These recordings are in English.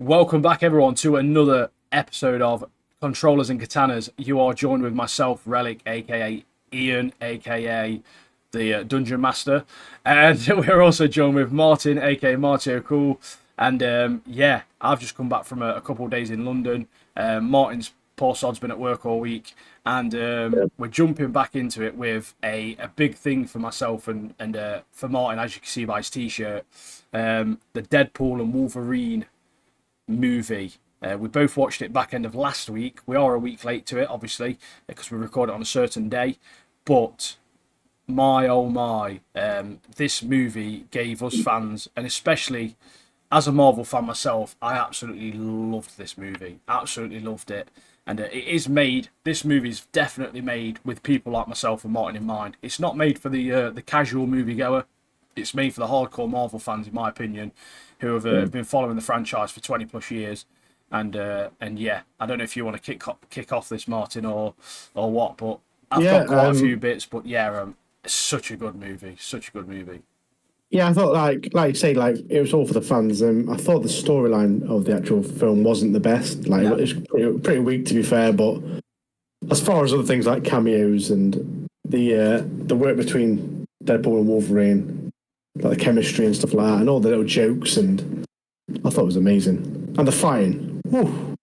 Welcome back, everyone, to another episode of Controllers and Katanas. You are joined with myself, Relic, aka Ian, aka the Dungeon Master, and we're also joined with Martin, aka Marty O'Cool. And yeah, I've just come back from a couple of days in London. Martin's poor sod's been at work all week, and we're jumping back into it with a big thing for myself and for Martin, as you can see by his t-shirt, the Deadpool and Wolverine movie. We both watched it back end of last week. We are a week late to it, obviously, because we record it on a certain day. But my oh my, this movie gave us fans, and especially as a Marvel fan myself, I absolutely loved this movie. Absolutely loved it. And it is made. This movie is definitely made with people like myself and Martin in mind. It's not made for the casual moviegoer. It's made for the hardcore Marvel fans, in my opinion, who have been following the franchise for 20 plus years. And yeah, I don't know if you want to kick off this, Martin, or what, but I've Yeah, got quite a few bits. But yeah, it's such a good movie, such a good movie. yeah. I thought like you say, like it was all for the fans. I thought the storyline of the actual film wasn't the best. Like No, it was pretty weak to be fair. But as far as other things like cameos and the work between Deadpool and Wolverine, like the chemistry and stuff like that, and all the little jokes, and I thought it was amazing. And the fighting, whew,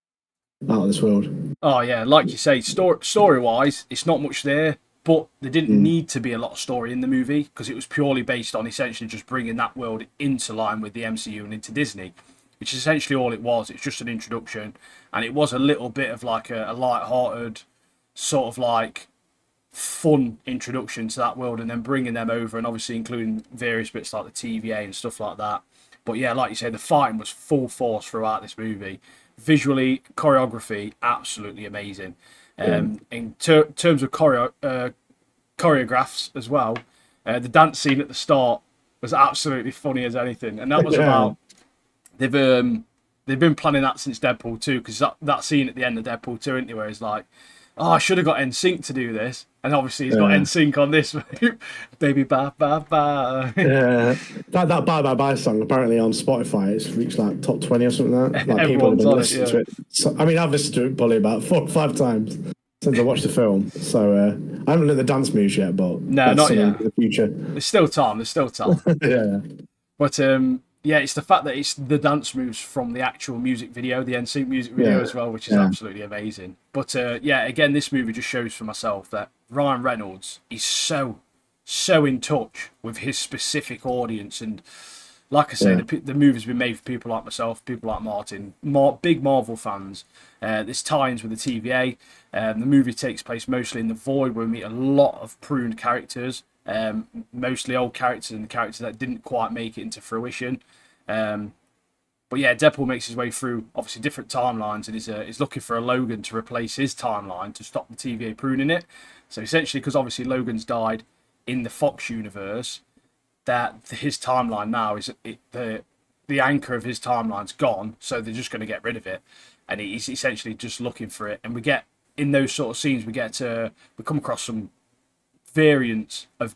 out of this world. oh yeah, like you say, story wise, it's not much there, but there didn't Mm. need to be a lot of story in the movie because it was purely based on essentially just bringing that world into line with the MCU and into Disney, which is essentially all it was. It's just an introduction, and it was a little bit of like a light-hearted sort of like fun introduction to that world, and then bringing them over, and obviously including various bits like the TVA and stuff like that. But yeah, like you say, the fighting was full force throughout this movie. Visually, choreography, absolutely amazing. Yeah, In terms of choreographs as well, the dance scene at the start was absolutely funny as anything, and that was yeah, about they've been planning that since Deadpool 2, because that scene at the end of Deadpool 2, isn't it, where he's like, oh, I should have got NSYNC to do this. And obviously he's got yeah. NSYNC on this. Baby ba ba ba. Yeah, that Bye Bye Bye song apparently on Spotify it's reached like top 20 or something like that. Like people have Everyone's been on it, listening yeah. to it. So, I mean, I've listened to it probably about 4 or 5 times since I watched the film. So I haven't learned the dance moves yet, but No, that's not something yet. for the future. There's still time. There's still time. Yeah, But yeah, it's the fact that it's the dance moves from the actual music video, the NSYNC music video yeah, as well, which is yeah, absolutely amazing. But yeah, again, this movie just shows for myself that Ryan Reynolds is so in touch with his specific audience. And like I say, yeah. the movie's been made for people like myself, people like Martin, big Marvel fans. This tie-ins with the TVA. The movie takes place mostly in the Void, where we meet a lot of pruned characters, mostly old characters and characters that didn't quite make it into fruition. Um, but yeah, Deadpool makes his way through obviously different timelines and is looking for a Logan to replace his timeline to stop the TVA pruning it. So essentially, because obviously Logan's died in the Fox universe, that his timeline now is the anchor of his timeline's gone, so they're just going to get rid of it, and he's essentially just looking for it. And we get in those sort of scenes, we come across some variants of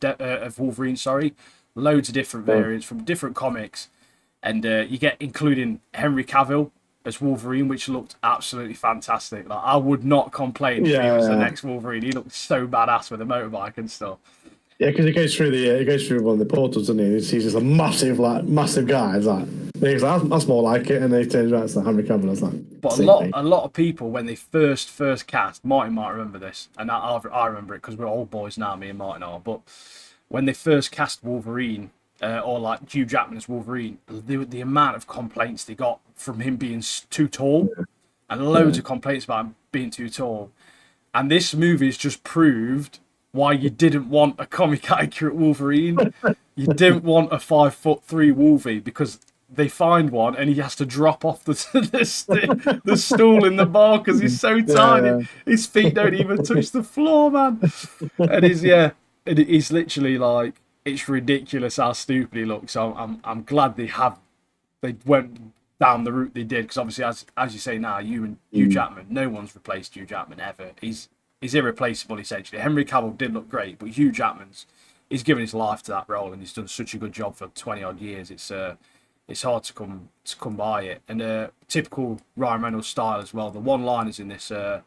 Wolverine. Sorry, loads of different Oh, variants from different comics, and you get including Henry Cavill as Wolverine, which looked absolutely fantastic. Like I would not complain if he was the yeah, next Wolverine. He looked so badass with a motorbike and stuff. yeah. Because it goes through one of the portals, doesn't he? He's just a massive guy. It's like he's like that's more like it, and then he turns around, it's like Henry Cavill. I was like, But same thing. a lot of people when they first cast, Martin might remember this, and I remember it because we're old boys now, me and Martin are. But when they first cast Wolverine, or like Hugh Jackman as Wolverine, the amount of complaints they got from him being too tall, and loads Yeah, of complaints about him being too tall. And this movie's just proved why you didn't want a comic accurate Wolverine. You didn't want a 5'3" Wolvie because they find one and he has to drop off the stool in the bar because he's so tiny. yeah, His feet don't even touch the floor, man. And he's literally like, it's ridiculous how stupid he looks. So I'm glad they went down the route they did, because obviously, as you say now, you and Hugh mm, Jackman, no one's replaced Hugh Jackman ever. He's irreplaceable essentially. Henry Cavill did look great, but Hugh Jackman's he's given his life to that role and he's done such a good job for 20 odd years. it's hard to come by it. And typical Ryan Reynolds style as well. The one-liners in this are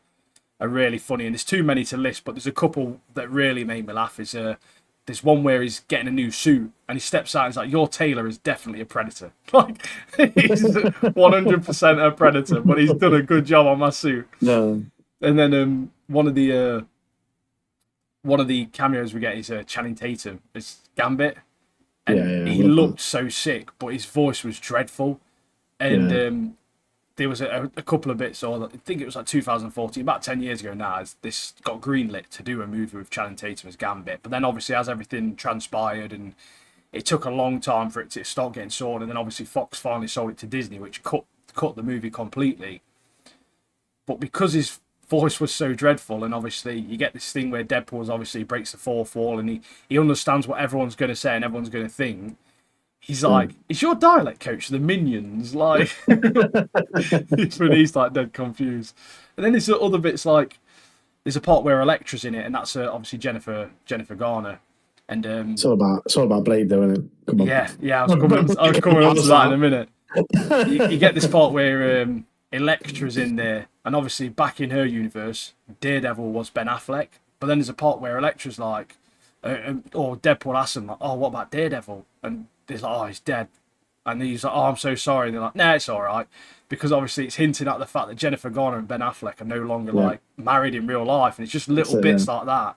really funny, and there's too many to list, but there's a couple that really made me laugh. Is there's one where he's getting a new suit and he steps out and he's like, "Your tailor is definitely a predator." Like, he's 100% a predator, but he's done a good job on my suit. No. And then one of the cameos we get is Channing Tatum as Gambit, and he looked so sick, but his voice was dreadful. And there was a couple of bits, or I think it was like 2014, about 10 years ago now, as this got greenlit to do a movie with Channing Tatum as Gambit. But then obviously as everything transpired, and it took a long time for it to start getting sold, and then obviously Fox finally sold it to Disney, which cut the movie completely. But because his voice was so dreadful, and obviously you get this thing where Deadpool obviously breaks the fourth wall, and he understands what everyone's going to say and everyone's going to think. He's like, "Is your dialect coach the Minions?" Like, he's like dead confused. And then there's other bits, like there's a part where Elektra's in it, and that's obviously Jennifer Garner. And it's all about Blade, though, isn't it? Come on. Yeah. I was coming on to that in a minute. You get this part where Elektra's in there, and obviously back in her universe, Daredevil was Ben Affleck. But then there's a part where Elektra's like, or Deadpool asks him like, "Oh, what about Daredevil?" And he's like, "Oh, he's dead." And he's like, "Oh, I'm so sorry." And they're like, "Nah, it's all right," because obviously it's hinting at the fact that Jennifer Garner and Ben Affleck are no longer like married in real life, and it's just little bits like that.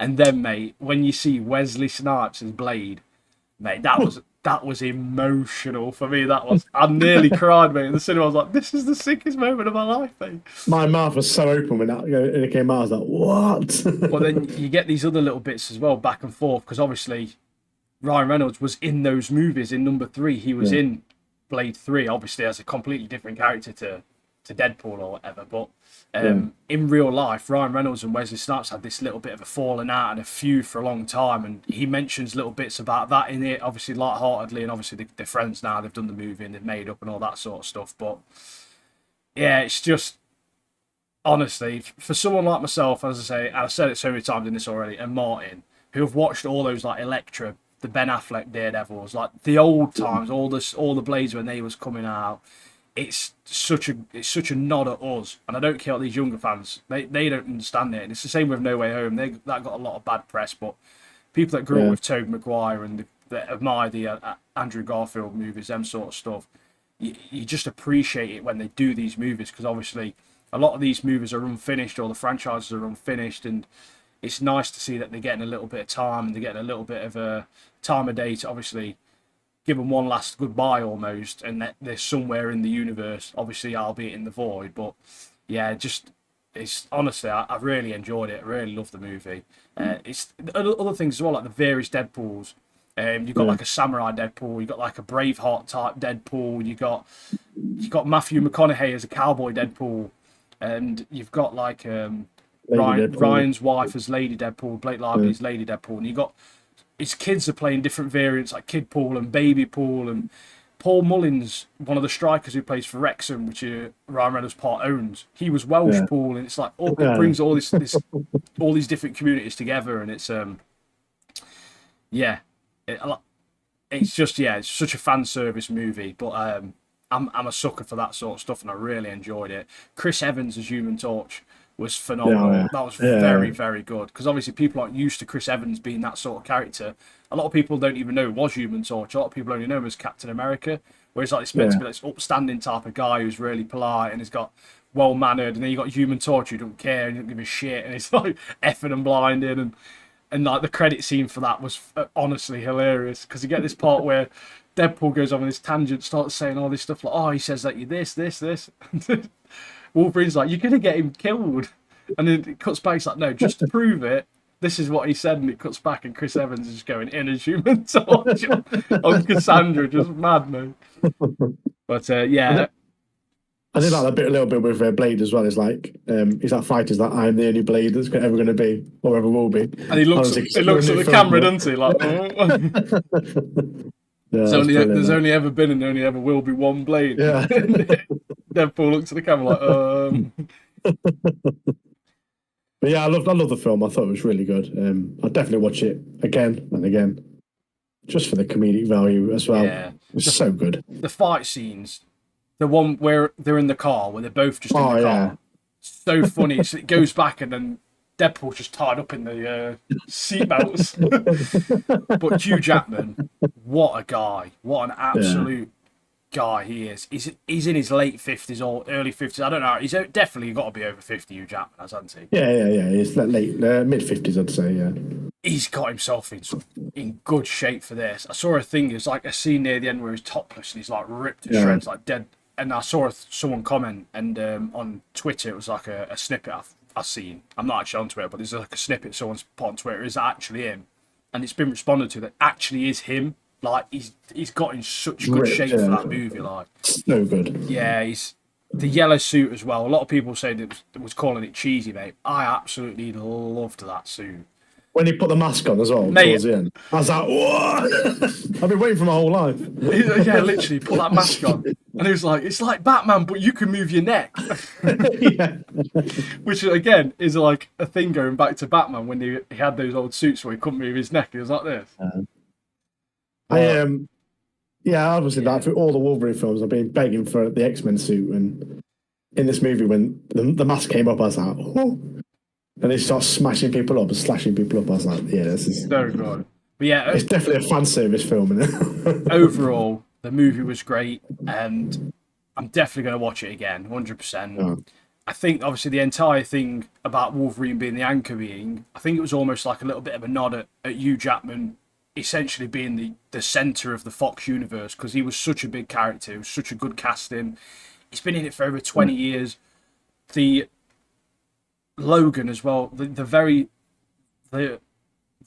And then, mate, when you see Wesley Snipes as Blade, mate, that was emotional for me. I nearly cried, mate, in the cinema. I was like, "This is the sickest moment of my life, mate." My mouth was so open when it came out. I was like, "What?" Well, then you get these other little bits as well, back and forth, because obviously Ryan Reynolds was in those movies. In number 3, he was in Blade 3, obviously as a completely different character to Deadpool or whatever. But in real life, Ryan Reynolds and Wesley Snipes had this little bit of a falling out and a feud for a long time, and he mentions little bits about that in it, obviously lightheartedly, and obviously they're friends now. They've done the movie and they've made up and all that sort of stuff. But yeah, it's just, honestly, for someone like myself, as I say, and I've said it so many times in this already, and Martin, who have watched all those like Elektra, the Ben Affleck Daredevils, like the old times, all the Blades when they was coming out. It's such a nod at us, and I don't care what these younger fans, they don't understand it. And it's the same with No Way Home. That got a lot of bad press, but people that grew up with Tobey Maguire and that admire the Andrew Garfield movies, them sort of stuff, you just appreciate it when they do these movies, because obviously a lot of these movies are unfinished, or the franchises are unfinished, and it's nice to see that they're getting a little bit of time, and they're getting a little bit of a time of day to obviously give them one last goodbye almost, and that they're somewhere in the universe, obviously, albeit in the void. But yeah, it's honestly, I really enjoyed it. I really loved the movie. It's other things as well, like the various Deadpools. You've got like a samurai Deadpool, you've got like a Braveheart type Deadpool, you got Matthew McConaughey as a cowboy Deadpool, and you've got like Ryan's wife as Lady Deadpool, Blake Lively as Lady Deadpool, and you got his kids are playing different variants like Kid Pool and Baby Pool, and Paul Mullins, one of the strikers who plays for Wrexham, which Ryan Reynolds part owns, he was Welsh Pool, and it's like it brings all this all these different communities together, and it's it's just it's such a fan service movie, but I'm a sucker for that sort of stuff, and I really enjoyed it. Chris Evans as Human Torch was phenomenal. That was very, very good, because obviously people aren't used to Chris Evans being that sort of character. A lot of people don't even know he was Human Torch. A lot of people only know him as Captain America, whereas like it's meant to be this upstanding type of guy who's really polite and has got well mannered, and then you got Human Torch who don't care and don't give a shit, and it's like effing and blinding, and like the credit scene for that was honestly hilarious, because you get this part where Deadpool goes on this tangent, starts saying all this stuff like, "Oh, he says that you're this." Wolverine's like, "You're gonna get him killed," and then it cuts back. It's like, "No, just to prove it, this is what he said," and it cuts back, and Chris Evans is just going in as Human Torch on Cassandra, just mad, mate. But yeah, I did like that a little bit with Blade as well. It's like he's that fighter, is that I'm the only Blade that's ever going to be or ever will be. And he looks at the camera, doesn't he? Like, oh. There's only ever been and only ever will be one Blade. Yeah. Deadpool looks at the camera like, But yeah, I love the film. I thought it was really good. I'll definitely watch it again and again. just for the comedic value as well. Yeah. It's so good. The fight scenes, the one where they're in the car, where they're both just in Oh the yeah, car, so funny. It goes back and then Deadpool's just tied up in the seatbelts. But Hugh Jackman, what a guy! What an yeah, absolute guy he is. He's in his late 50s or early 50s. I don't know. He's definitely got to be over 50. Hugh Jackman, hasn't he? yeah. It's late mid-50s, I'd say. Yeah, He's got himself in good shape for this. I saw a thing. It's like a scene near the end where he's topless and he's like ripped to shreds, like dead. And I saw someone comment, and on Twitter it was like a snippet I've seen. I'm not actually on Twitter, but there's like a snippet someone's put on Twitter. Is that actually him? And it's been responded to that actually is him. Like he's got in such good shape for that movie. Like so good. yeah, he's the yellow suit as well. A lot of people said it was calling it cheesy, mate. I absolutely loved that suit. When he put the mask on as well towards the end, I was like, "What?" I've been waiting for my whole life. Yeah, literally, put that mask on, and he was like, "It's like Batman, but you can move your neck." Yeah. Which again is like a thing going back to Batman when he had those old suits where he couldn't move his neck. He was like this. Yeah, obviously that through all the Wolverine films, I've been begging for the X-Men suit, and in this movie when the mask came up, I was like, "Oh." And they start smashing people up and slashing people up. I was like, yeah, this is So good. But yeah, it's definitely a fan service film, isn't it? overall, the movie was great, and I'm definitely going to watch it again, 100%. Oh. I think, obviously, the entire thing about Wolverine being the anchor being, I think it was almost like a little bit of a nod at Hugh Jackman essentially being the centre of the Fox universe, because he was such a big character, it was such a good casting. He's been in it for over 20 years. The Logan as well, the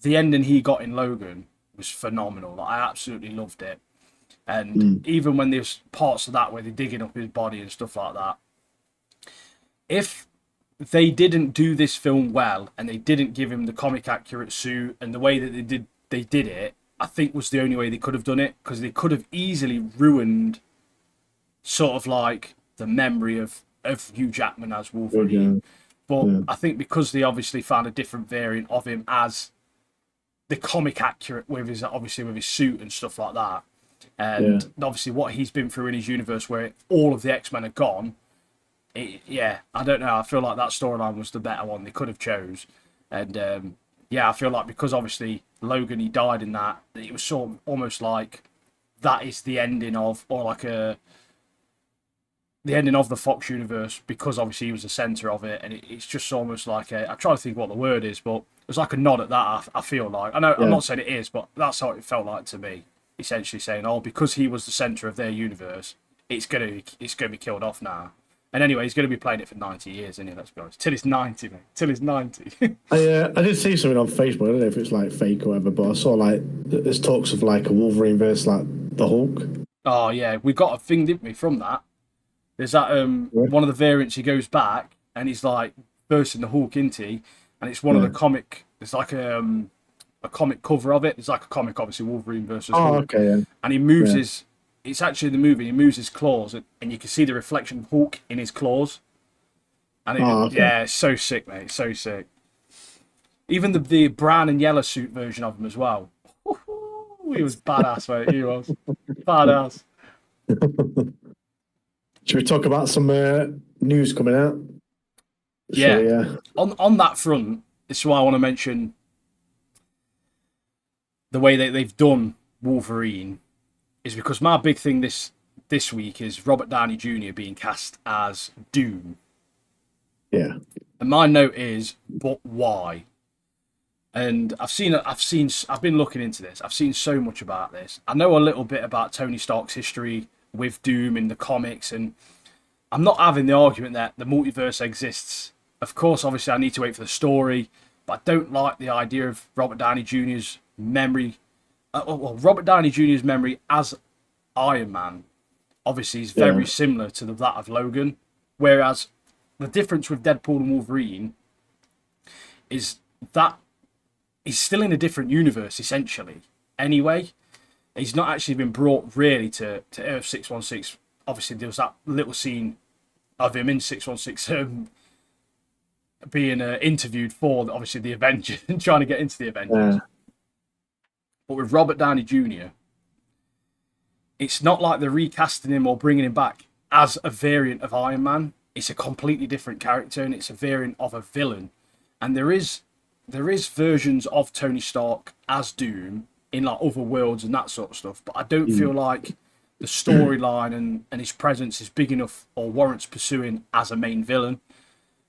ending he got in Logan was phenomenal. Like, I absolutely loved it. And even when there's parts of that where they're digging up his body and stuff like that, if they didn't do this film well and they didn't give him the comic accurate suit and the way that they did it, I think was the only way they could have done it, because they could have easily ruined sort of like the memory of Hugh Jackman as Wolverine. But I think because they obviously found a different variant of him as the comic accurate with his suit and stuff like that, and obviously what he's been through in his universe where all of the X-Men are gone. I don't know. I feel like that storyline was the better one they could have chose, and I feel like because obviously Logan he died in that, it was sort of almost like that is the ending of, or like the ending of the Fox universe, because obviously he was the centre of it, and it's just almost like I'm trying to think what the word is, but it's like a nod at that. I feel like I'm not saying it is, but that's how it felt like to me. Essentially saying, oh, because he was the centre of their universe, it's gonna be killed off now. And anyway, he's gonna be playing it for 90 years, isn't he? Let's be honest, till he's 90, mate. Till he's 90. I did see something on Facebook. I don't know if it's like fake or whatever, but I saw like there's talks of like a Wolverine versus like the Hulk. Oh yeah, we got a thing, didn't we, from that? There's that one of the variants. He goes back and he's like bursting the Hulk into, and it's one of the comic. There's like a comic cover of it. It's like a comic, obviously Wolverine versus Hulk. Okay, yeah. And he moves his. It's actually in the movie. He moves his claws, and you can see the reflection of Hulk in his claws. And it's so sick, mate. So sick. Even the brown and yellow suit version of him as well. He was badass, mate. He was badass. Should we talk about some news coming out? Yeah. On that front, this is why I want to mention the way that they've done Wolverine, is because my big thing this week is Robert Downey Jr. being cast as Doom. Yeah. And my note is, but why? And I've been looking into this. I've seen so much about this. I know a little bit about Tony Stark's history with Doom in the comics, and I'm not having the argument that the multiverse exists. Of course, obviously, I need to wait for the story, but I don't like the idea of Robert Downey Jr.'s memory. Robert Downey Jr.'s memory as Iron Man, obviously, is very similar to that of Logan. Whereas the difference with Deadpool and Wolverine is that he's still in a different universe, essentially. Anyway, he's not actually been brought really to Earth 616. Obviously, there was that little scene of him in 616 being interviewed for, obviously, the Avengers and trying to get into the Avengers. But with Robert Downey Jr., it's not like they're recasting him or bringing him back as a variant of Iron Man. It's a completely different character, and it's a variant of a villain. And there is versions of Tony Stark as Doom in like other worlds and that sort of stuff. But I don't feel like the storyline and his presence is big enough or warrants pursuing as a main villain.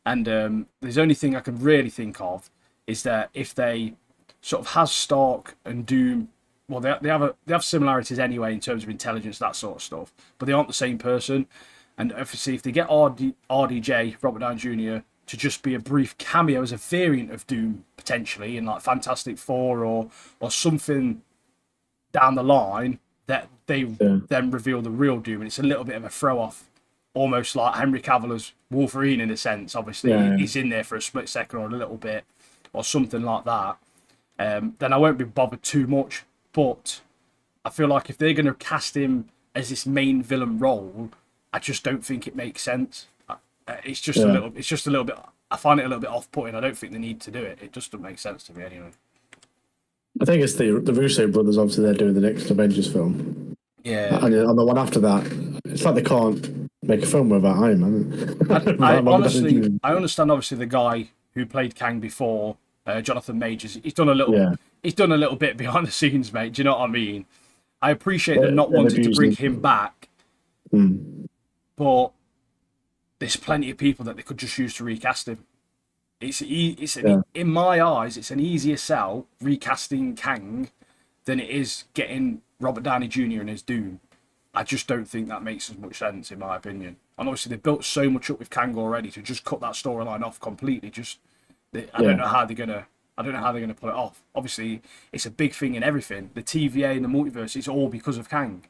And the only thing I can really think of is that if they sort of has Stark and Doom, well, they have similarities anyway in terms of intelligence, that sort of stuff, but they aren't the same person. And obviously, if they get RDJ, Robert Downey Jr., to just be a brief cameo as a variant of Doom, potentially, in like Fantastic Four or something down the line, that they then reveal the real Doom, and it's a little bit of a throw-off, almost like Henry Cavill's Wolverine in a sense. Obviously, he's in there for a split second or a little bit, or something like that. Then I won't be bothered too much. But I feel like if they're going to cast him as this main villain role, I just don't think it makes sense. It's just a little bit. I find it a little bit off-putting. I don't think they need to do it. It just doesn't make sense to me anyway. I think it's the Russo brothers. Obviously, they're doing the next Avengers film. Yeah. And on the one after that, it's like they can't make a film without Iron Man. I understand. Obviously, the guy who played Kang before, Jonathan Majors, he's done a little bit behind the scenes, mate. Do you know what I mean? I appreciate them not wanting to bring him back, but there's plenty of people that they could just use to recast him. In my eyes, it's an easier sell recasting Kang than it is getting Robert Downey Jr. in his Doom. I just don't think that makes as much sense, in my opinion. And obviously, they've built so much up with Kang already to just cut that storyline off completely. I don't know how they're gonna pull it off. Obviously, it's a big thing in everything. The TVA and the multiverse is all because of Kang.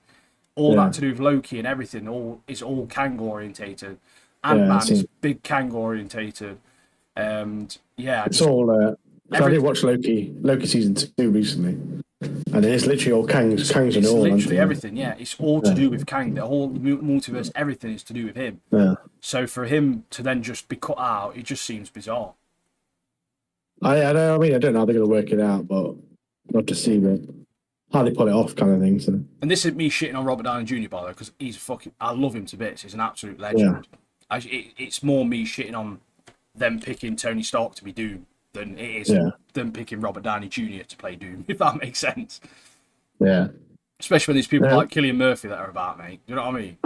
All that to do with Loki and everything. Is all Kang orientated. Ant-Man is big Kang orientated. And it's all. I did watch Loki season 2 recently, and it's literally all Kang's and all. It's literally everything. Yeah, it's all to do with Kang. The whole multiverse, everything is to do with him. Yeah. So for him to then just be cut out, it just seems bizarre. I don't know how they're going to work it out, but not to see how they pull it off, kind of thing. So. And this is me shitting on Robert Downey Jr. by the way, because I love him to bits. He's an absolute legend. Yeah. It's more me shitting on them picking Tony Stark to be Doom than it is them picking Robert Downey Jr. to play Doom, if that makes sense. Yeah. Especially when there's people like Cillian Murphy that are about, mate. You know what I mean?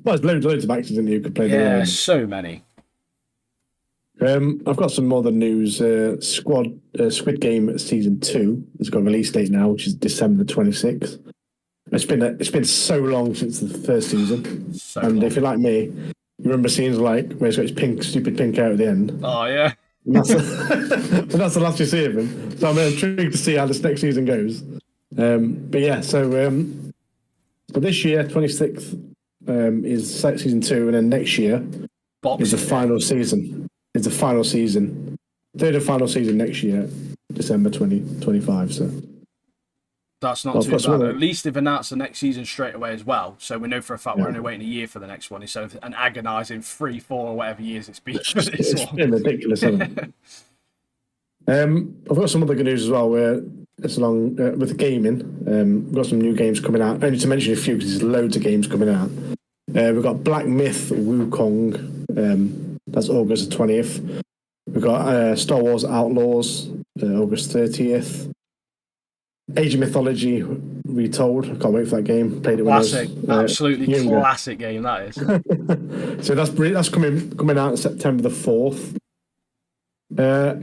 Well, there's loads of actors in who could play the role. Yeah, so many. I've got some more news. Squid Game season 2 has got a release date now, which is December 26th. It's been so long since the first season, if you're like me, you remember scenes like where he's got his stupid pink hair at the end. Oh yeah, and that's the last you see of him. So I'm intrigued to see how this next season goes. But this year, 26th, is season 2, and then next year is the final season. It's the final season, third and final season next year, December 2025. So that's not too bad. At least they've announced the next season straight away as well. So we know for a fact we're only waiting a year for the next one instead of an agonising 3, 4, or whatever years it's been. It's been ridiculous, hasn't it? I've got some other good news as well. Where it's along with the gaming. We've got some new games coming out. Only to mention a few because there's loads of games coming out. We've got Black Myth Wukong. That's August 20th. We've got Star Wars Outlaws, August 30th. Age of Mythology Retold. I can't wait for that game. Played it classic, when I was absolutely classic game that is. So that's coming out September the 4th.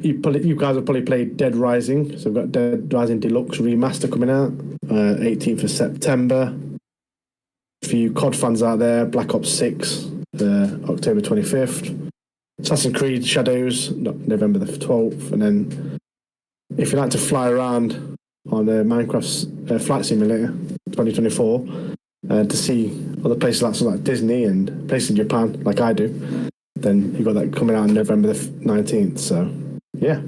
You guys have probably played Dead Rising. So we've got Dead Rising Deluxe Remaster coming out 18th of September. For you COD fans out there, Black Ops 6, October 25th. Assassin's Creed Shadows, November the 12th. And then if you like to fly around on Minecraft's Flight Simulator 2024 to see other places like Disney and places in Japan, like I do, then you've got that coming out on November the 19th. So, yeah.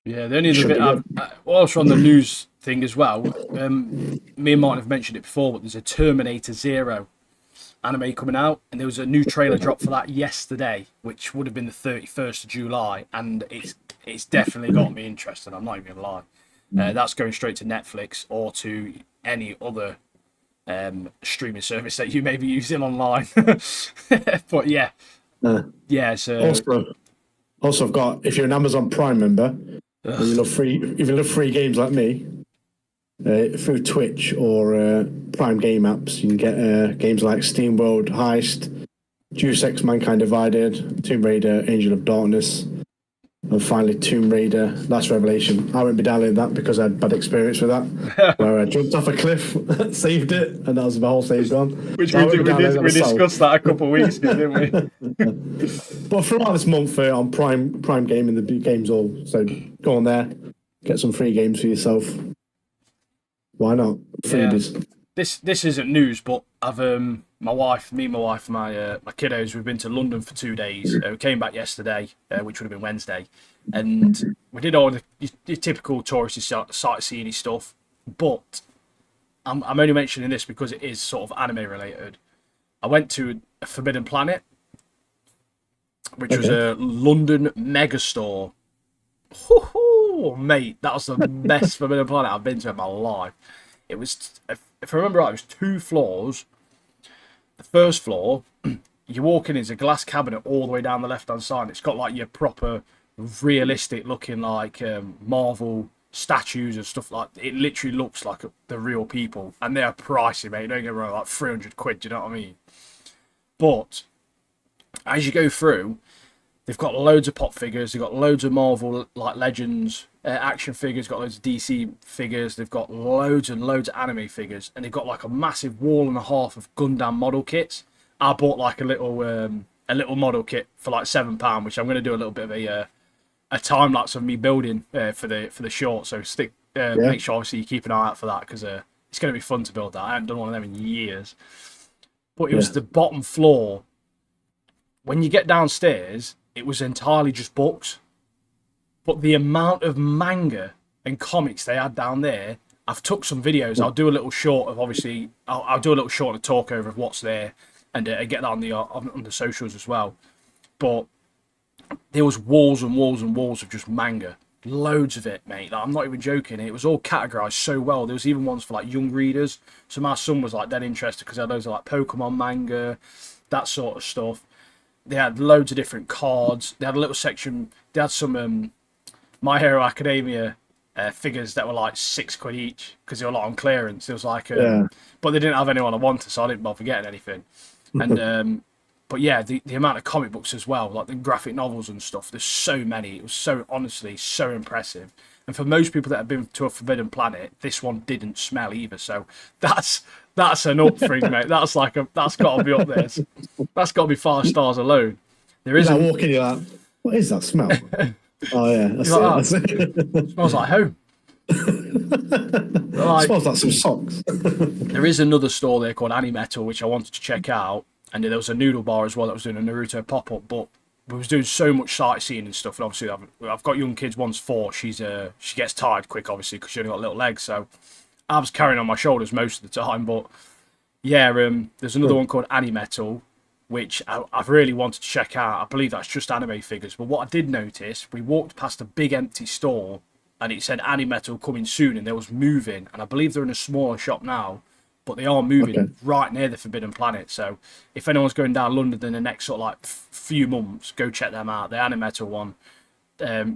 Yeah, the only other bit also on the news thing as well, me and Martin have mentioned it before, but there's a Terminator Zero anime coming out, and there was a new trailer drop for that yesterday, which would have been the 31st of July, and it's definitely got me interested, I'm not even going to lie. That's going straight to Netflix or to any other streaming service that you may be using online. But yeah, Uh, yeah. So also, I've got, if you're an Amazon Prime member and you love if you love free games like me, through Twitch or Prime Game apps, you can get games like Steam World Heist, Deus Ex Mankind Divided, Tomb Raider, Angel of Darkness, and finally Tomb Raider Last Revelation. I won't be downloading that because I had bad experience with that, where I jumped off a cliff, saved it, and that was my whole save gone. which So we discussed that a couple of weeks ago, didn't we? But throughout this month on Prime Gaming, the games all, so go on there, get some free games for yourself. Why not? Freebies. Yeah. This isn't news, but I've my wife, my kiddos, we've been to London for 2 days. We came back yesterday, which would have been Wednesday, and we did all the typical touristy sightseeing stuff. But I'm only mentioning this because it is sort of anime related. I went to a Forbidden Planet, which was a London megastore. Hoo-hoo, mate, that was the best Forbidden Planet I've been to in my life. It was, if I remember right, it was 2 floors. The first floor, you walk in, it's a glass cabinet all the way down the left-hand side. It's got like your proper, realistic looking like Marvel statues and stuff like that. It literally looks like the real people. And they're pricey, mate. Don't get me wrong, like 300 quid, do you know what I mean? But as you go through, they've got loads of pop figures. They've got loads of Marvel like Legends action figures. Got loads of DC figures. They've got loads and loads of anime figures, and they've got like a massive wall and a half of Gundam model kits. I bought like a little model kit for like £7, which I'm going to do a little bit of a time lapse of me building for the short. So make sure obviously you keep an eye out for that because it's going to be fun to build that. I haven't done one of them in years. But it was the bottom floor. When you get downstairs, it was entirely just books. But the amount of manga and comics they had down there, I've took some videos. I'll do a little short of, obviously, I'll do a little short and a talk over of what's there and get that on the socials as well. But there was walls and walls and walls of just manga. Loads of it, mate. Like, I'm not even joking. It was all categorized so well. There was even ones for like young readers. So my son was like dead interested because those are like Pokemon manga, that sort of stuff. They had loads of different cards. They had a little section. They had some My Hero Academia figures that were like £6 each because they were a lot on clearance. It was like, but they didn't have anyone I wanted, so I didn't bother getting anything. And but yeah, the amount of comic books as well, like the graphic novels and stuff. There's so many. It was so honestly so impressive. And for most people that have been to a Forbidden Planet, this one didn't smell either. So that's an up thing, mate. That's got to be up there. That's got to be 5 stars alone. There is a walk in, you're like, what is that smell? Oh yeah, that's it smells like home. It smells like some socks. There is another store there called Animetal, which I wanted to check out, and there was a noodle bar as well that was doing a Naruto pop-up, but we was doing so much sightseeing and stuff, and obviously I've got young kids. One's 4. She gets tired quick, obviously, because she only got little legs, so I was carrying on my shoulders most of the time. But yeah, there's another one called Animetal, which I've really wanted to check out. I believe that's just anime figures. But what I did notice, we walked past a big empty store, and it said Animetal coming soon, and they was moving. And I believe they're in a smaller shop now, but they are moving right near the Forbidden Planet. So if anyone's going down London in the next sort of like few months, go check them out. The Animetal one,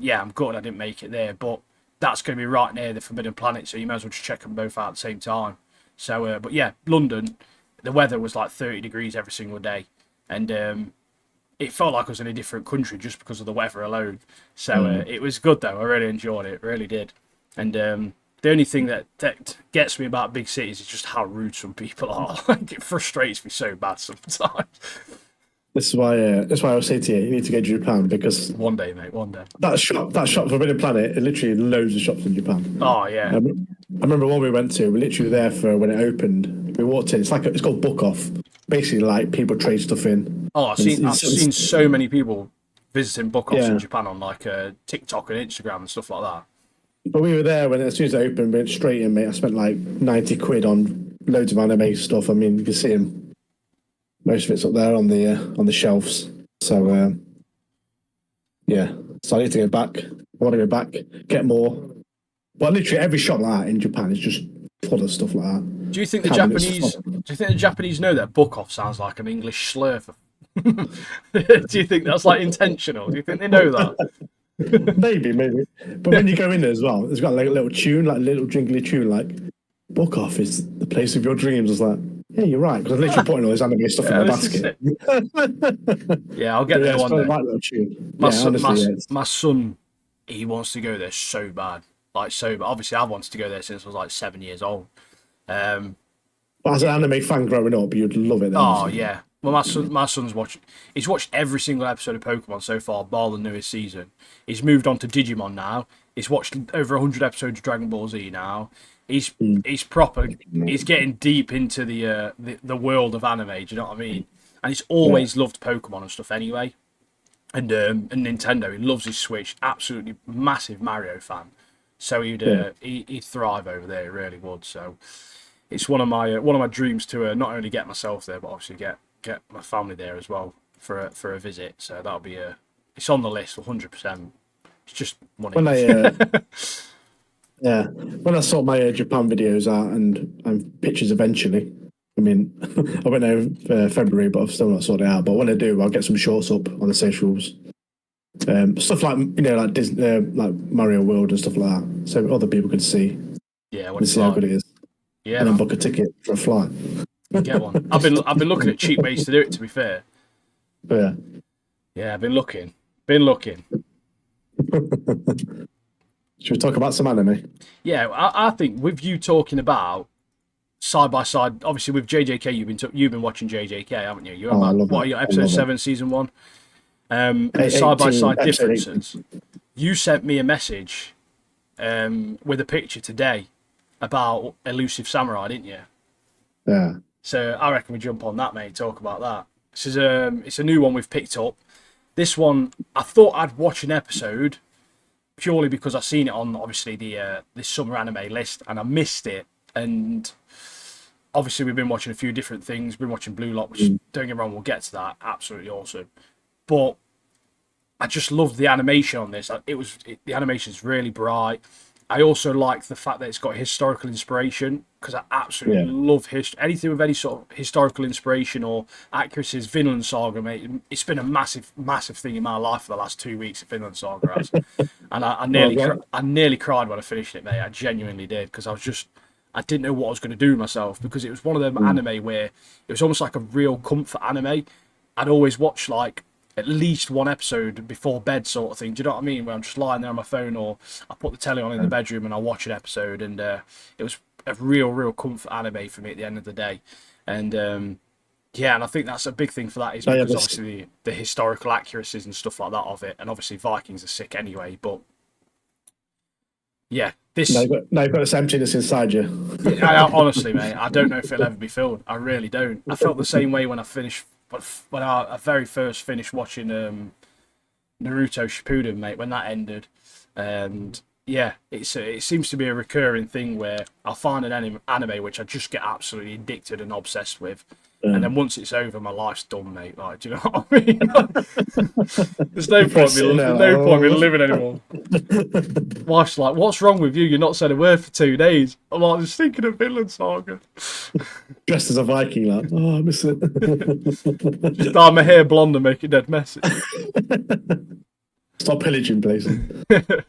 yeah, I'm gutted I didn't make it there, but that's going to be right near the Forbidden Planet, so you may as well just check them both out at the same time. So, but yeah, London, the weather was like 30 degrees every single day, and it felt like I was in a different country just because of the weather alone. So it was good though. I really enjoyed it, really did. And the only thing that gets me about big cities is just how rude some people are. Like, it frustrates me so bad sometimes. This is why I was saying to you need to go to Japan, because one day, mate, one day. That shop Forbidden Planet, literally loads of shops in Japan. Oh yeah. I remember one we went to. We literally were there for when it opened. We walked in. It's called Book Off. Basically, like people trade stuff in. Oh, I've seen so many people visiting Book Offs in Japan on like TikTok and Instagram and stuff like that. But we were there when as soon as it opened, we went straight in, mate. I spent like 90 quid on loads of anime stuff. I mean, you can see them. Most of it's up there on the shelves. So yeah. So I need to go back. I want to go back, get more. But literally every shop like that in Japan is just full of stuff like that. Do you think the Cabinets Japanese? full. Do you think the Japanese know that book off sounds like an English slur? Do you think that's like intentional? Do you think they know that? Maybe, maybe. But when you go in there as well, it's got like a little tune, like a little jingly tune, like "Book Off is the place of your dreams." It's like, yeah, you're right, because I'm literally putting all this anime stuff in Yeah, my this is basket. it. Yeah, I'll But get yeah, there it's one got a day. right little tune. My Yeah, son, honestly, yeah. my son, he wants to go there so bad, like so. But obviously, I've wanted to go there since I was like 7 years old. Um, But as an anime fan growing up, you'd love it there. oh yeah. Well, my son's watched. He's watched every single episode of Pokemon so far, bar the newest season. He's moved on to Digimon now. He's watched over 100 episodes of Dragon Ball Z now. He's proper. He's getting deep into the world of anime. Do you know what I mean? And he's always loved Pokemon and stuff anyway. And Nintendo. He loves his Switch. Absolutely massive Mario fan. So he'd thrive over there. He really would. So it's one of my dreams to not only get myself there, but obviously get my family there as well for a visit. So that'll be it's on the list 100%. It's just money. When yeah, when I sort my Japan videos out and pictures eventually. I mean, I went there for February, but I've still not sorted it out. But when I do, I'll get some shorts up on the socials. Stuff like like Disney, like Mario World and stuff like that, so other people can see Yeah, what and it's see how like. good it is, Yeah, and then man, book a ticket for a flight. get one. I've been looking at cheap ways to do it. To be fair, But yeah, yeah, I've been looking. should we talk about some anime? Yeah, I think with you talking about side by side, obviously with JJK, you've been watching JJK, haven't you? You're Oh, I about love what that. are you I episode love it. 7, season 1, and the side by 18, side episode 18. differences. You sent me a message with a picture today about Elusive Samurai, didn't you? Yeah, So I reckon we jump on that, mate. Talk about that. This is it's a new one we've picked up. This one, I thought I'd watch an episode purely because I've seen it on obviously the this summer anime list, and I missed it. And obviously we've been watching a few different things. Been watching Blue Lock, which don't get me wrong, we'll get to that. Absolutely awesome. But I just loved the animation on this. The animation is really bright. I also like the fact that it's got historical inspiration because I absolutely love history. Anything with any sort of historical inspiration or accuracies. Vinland Saga, mate. It's been a massive, massive thing in my life for the last 2 weeks. Vinland Saga has, and I nearly cried when I finished it, mate. I genuinely did because I didn't know what I was going to do with myself because it was one of them anime where it was almost like a real comfort anime. I'd always watch like at least one episode before bed sort of thing. Do you know what I mean? Where I'm just lying there on my phone or I put the telly on in the bedroom and I watch an episode, and it was a real comfort anime for me at the end of the day. And yeah, and I think that's a big thing for that is because obviously the historical accuracies and stuff like that of it, and obviously Vikings are sick anyway, but yeah, this... Now you've got this emptiness inside you. Honestly, mate, I don't know if it'll ever be filled. I really don't. I felt the same way when I very first finished watching Naruto Shippuden, mate, when that ended. And yeah, it seems to be a recurring thing where I'll find an anime which I just get absolutely addicted and obsessed with. And then once it's over, my life's done, mate. Like, do you know what I mean? There's no point in me living anymore. Wife's like, "What's wrong with you? You're not said a word for 2 days." I'm like, "I was thinking of Vinland Saga." Dressed as a Viking, like, oh, I miss it. Just dye my hair blonde and make it dead messy. Stop pillaging places. Do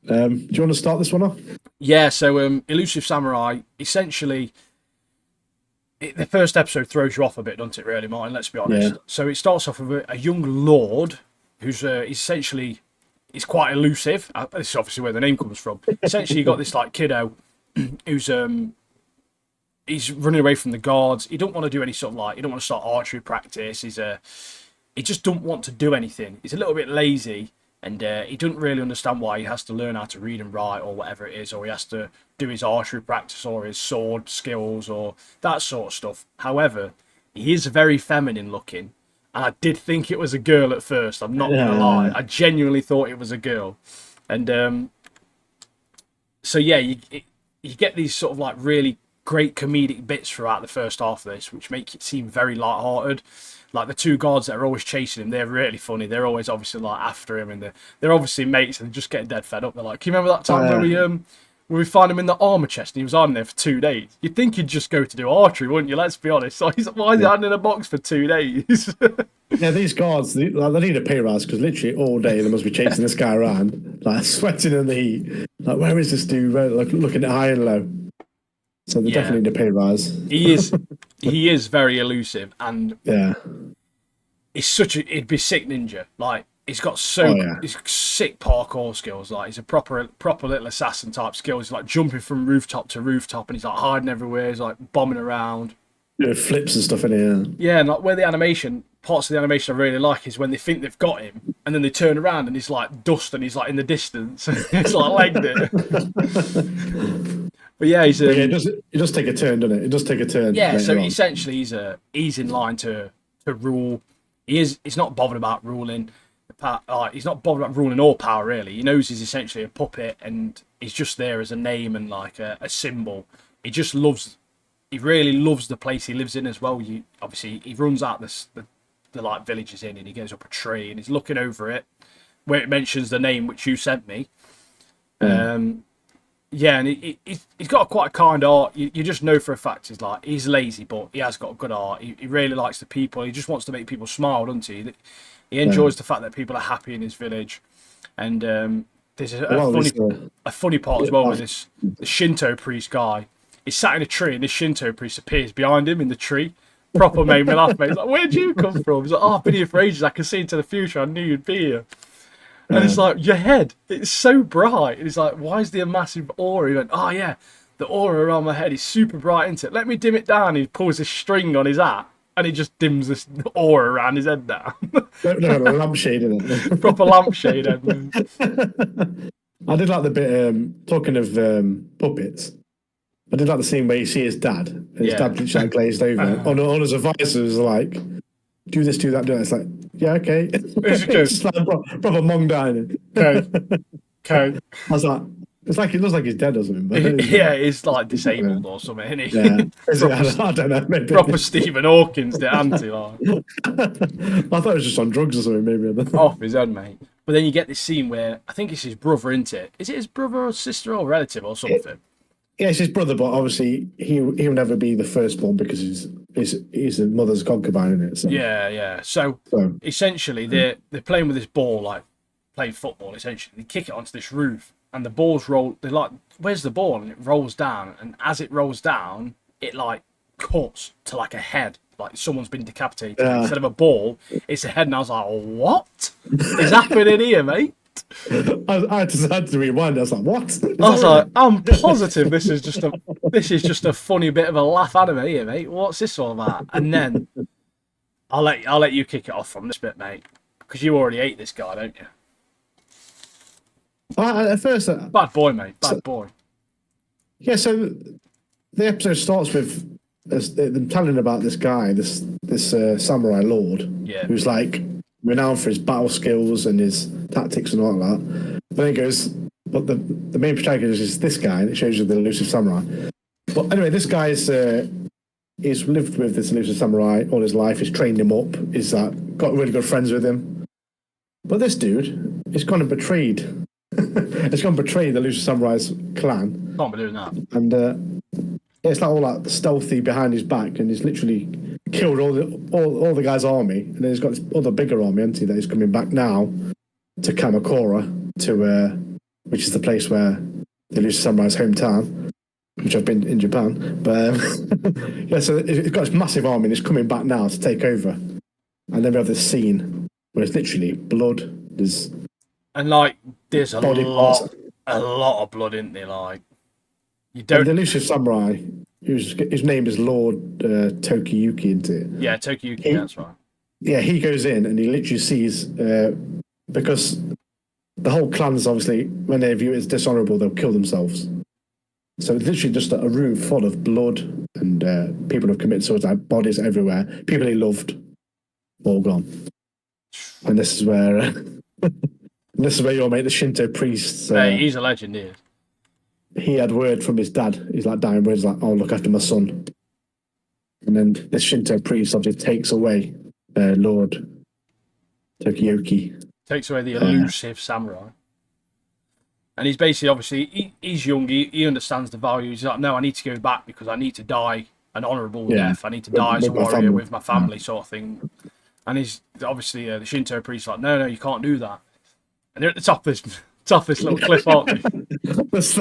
you want to start this one off? Yeah, so Elusive Samurai, essentially, the first episode throws you off a bit, doesn't it, really, Martin? Let's be honest. Yeah. So it starts off with a young lord who's essentially, he's quite elusive. This is obviously where the name comes from. Essentially, you got this like kiddo who's he's running away from the guards. He don't want to do any sort of like, he don't want to start archery practice. He just don't want to do anything. He's a little bit lazy. And he doesn't really understand why he has to learn how to read and write or whatever it is, or he has to do his archery practice or his sword skills or that sort of stuff. However, he is very feminine looking. And I did think it was a girl at first. I'm not going to lie. I genuinely thought it was a girl. And so, yeah, you get these sort of like really great comedic bits throughout the first half of this, which make it seem very light-hearted. Like the two guards that are always chasing him, they're really funny. They're always obviously like after him, and they're obviously mates and just getting dead fed up. They're like, "Can you remember that time where we find him in the armor chest and he was hiding there for 2 days? You'd think he'd just go to do archery, wouldn't you? Let's be honest. So why is he hiding in a box for 2 days?" Yeah, these guards, they need a pay rise because literally all day they must be chasing this guy around, like sweating in the heat. Like, where is this dude? Like, looking at high and low. So they definitely need a pay rise. He is very elusive, and yeah, he'd be sick ninja. Like he's got he's sick parkour skills. Like he's a proper little assassin type skills. He's like jumping from rooftop to rooftop, and he's like hiding everywhere. He's like bombing around. Yeah, flips and stuff in here. Yeah, and like where the animation parts of the animation I really like is when they think they've got him, and then they turn around and he's like dust, and he's like in the distance. It's like legged it. But yeah, it does take a turn, doesn't it? It does take a turn. Yeah, so essentially he's in line to rule. He's not bothered about ruling. He's not bothered about ruling all power really. He knows he's essentially a puppet, and he's just there as a name and like a symbol. He really loves the place he lives in as well. Obviously he runs out the like villages in, and he goes up a tree and he's looking over it where it mentions the name which you sent me. Yeah, and he's got quite a kind heart. You just know for a fact he's lazy, but he has got a good heart. He really likes the people. He just wants to make people smile, doesn't he? He enjoys the fact that people are happy in his village. And there's a funny part as well with the Shinto priest guy. He's sat in a tree, and this Shinto priest appears behind him in the tree. Proper made me laugh, mate. He's like, "Where'd you come from?" He's like, "Oh, I've been here for ages. I can see into the future. I knew you'd be here." And it's like, your head, it's so bright. And he's like, "Why is there a massive aura?" He went, "Oh, yeah, the aura around my head is super bright, isn't it? Let me dim it down." He pulls a string on his hat, and he just dims this aura around his head down. No, lampshade in it. Proper lampshade. I did like the bit, talking of puppets, I did like the scene where you see his dad, and his dad literally glazed over. On his advice, it was like, "Do this, do that, do that." It's like, yeah, okay. It's just like proper mong dining. Okay. I was like, it looks like he's dead or something. But he's like disabled or something, isn't he? Yeah. I don't know. Maybe. Proper Stephen Hawkins, the anti like. I thought it was just on drugs or something, maybe. Off his own, mate. But then you get this scene where I think it's his brother, isn't it? Is it his brother or sister or relative or something? Yeah, it's his brother, but obviously he'll never be the firstborn because he's his mother's concubine in it. So. Yeah. So essentially, they're playing with this ball, like playing football. Essentially, they kick it onto this roof, and the balls roll. They're like, "Where's the ball?" And it rolls down, and as it rolls down, it like cuts to like a head, like someone's been decapitated. Instead of a ball, it's a head, and I was like, "What is happening here, mate?" I just had to rewind. I was like, "What?" I was like, "I'm positive this is just a funny bit of a laugh anime here, mate. What's this all about?" And then I'll let you kick it off from this bit, mate, because you already ate this guy, don't you? At first, bad boy, mate. Bad boy. Yeah. So the episode starts with them telling about this guy, this samurai lord, who's like renowned for his battle skills and his tactics and all that. But then it goes, but the main protagonist is this guy, and it shows you the elusive samurai. But anyway, this guy he's lived with this elusive samurai all his life. He's trained him up. He's got really good friends with him. But this dude is gone and betrayed. He's gone and betrayed the elusive samurai's clan. Can't be doing that. And it's like all that stealthy behind his back, and he's literally killed all the guy's army, and then he's got this other bigger army, hasn't he, that he's coming back now to Kamakura, which is the place where the elusive samurai's hometown, which I've been in Japan. But so it's got this massive army, and it's coming back now to take over. And then we have this scene where it's literally blood. There's a lot of blood, isn't there? Like you don't. And the elusive samurai, his name is Lord Tokiyuki, isn't it? Yeah, Tokiyuki, that's right. Yeah, he goes in and he literally sees, because the whole clan's obviously, when they view it as dishonourable, they'll kill themselves. So it's literally just a room full of blood and people have committed suicide, bodies everywhere, people he loved, all gone. And this is where you'll make the Shinto priest. Hey, he's a legend, he is. he had word from his dad. He's like dying words like, "Oh, look after my son." And then the Shinto priest obviously takes away Lord Tokioki. Takes away the elusive samurai. And he's basically, obviously, he's young, he understands the values. He's like, no, I need to go back because I need to die an honourable death. I need to die as a warrior with my family, sort of thing. And he's, obviously, the Shinto priest's like, no, you can't do that. And they're at the top of this little cliff, aren't they? I was just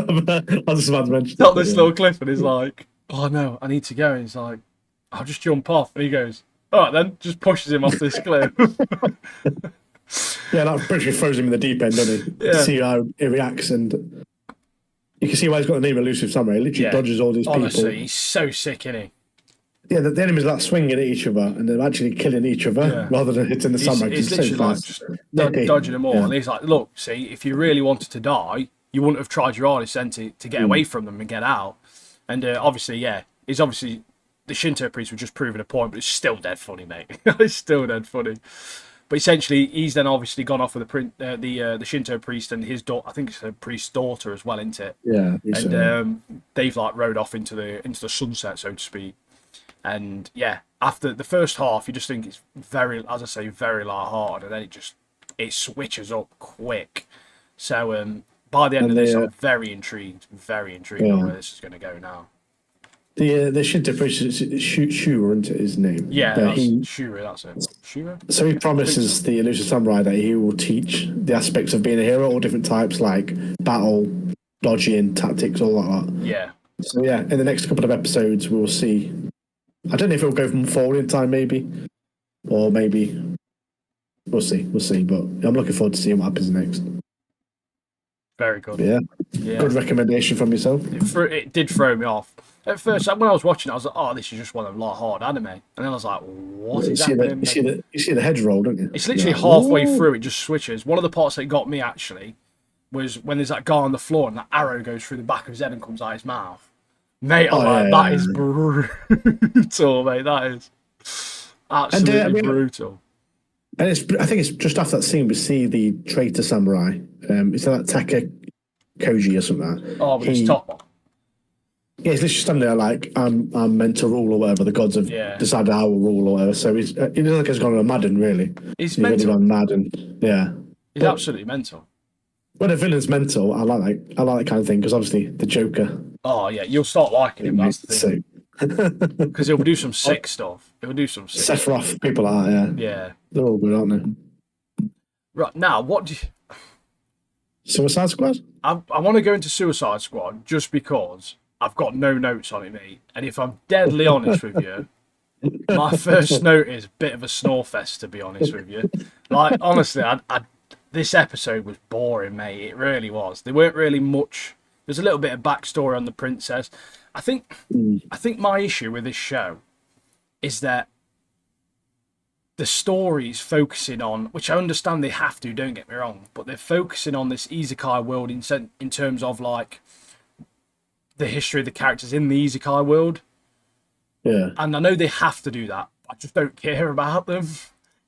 about to mention Top this little cliff, and he's like, oh, no, I need to go. And he's like, I'll just jump off. And he goes, all right, then, just pushes him off this cliff. Yeah, that pretty much throws him in the deep end, doesn't he? Yeah. See how he reacts, and you can see why he's got the name Elusive Samurai. He literally dodges all these people. Honestly, he's so sick, isn't he? Yeah, the enemies are like swinging at each other, and they're actually killing each other rather than hitting the samurai. He's literally so like just dodging them all. And he's like, look, see, if you really wanted to die, you wouldn't have tried your hardest then to get away from them and get out. And obviously, the Shinto priest was just proving a point, but it's still dead funny, mate. It's still dead funny. But essentially, he's then obviously gone off with the Shinto priest and his daughter. I think it's a priest's daughter as well, isn't it? Yeah. And they've like rode off into the sunset, so to speak. And yeah, after the first half, you just think it's very, as I say, very light-hearted, and then it switches up quick. So by the end of this, I'm very intrigued on where this is going to go now. The Shinto priest is Shura, isn't it, his name? Yeah, Shura, that's it. Shura? So he promises the Elusive Samurai that he will teach the aspects of being a hero, all different types like battle, dodging, tactics, all like that. Yeah. So yeah, in the next couple of episodes, we will see. I don't know if it will go from forward in time, maybe, or maybe we'll see. But I'm looking forward to seeing what happens next. Very good. Yeah. Good recommendation from yourself. It did throw me off. At first, when I was watching it, I was like, oh, this is just one of them hard anime. And then I was like, what is happening? You see the head roll, don't you? It's literally halfway through, it just switches. One of the parts that got me, actually, was when there's that guy on the floor and that arrow goes through the back of his head and comes out his mouth. Mate, that is brutal, mate. That is absolutely brutal. And I think it's just after that scene we see the traitor samurai. Is that Taka Koji or something? Oh, but he's top on. Yeah, he's literally standing there like, I'm meant to rule or whatever. The gods have decided I will rule or whatever. So he doesn't like he's gone on a Madden, really. He's mental. Really gone mad and, He's absolutely mental. When a villain's mental, I like that kind of thing because obviously the Joker. Oh yeah, you'll start liking him. That's the thing. Because he'll do some sick stuff. Sephiroth, people like that. Yeah. They're all good, aren't they? Right now, what do you? Suicide Squad. I want to go into Suicide Squad just because I've got no notes on it, mate. And if I'm deadly honest with you, my first note is a bit of a snore fest, to be honest with you. Like honestly, this episode was boring, mate. It really was. There weren't really much. There's a little bit of backstory on the princess. I think my issue with this show is that the story's focusing on, which I understand they have to, don't get me wrong, but they're focusing on this isekai world in terms of like the history of the characters in the isekai world. Yeah. And I know they have to do that. I just don't care about them.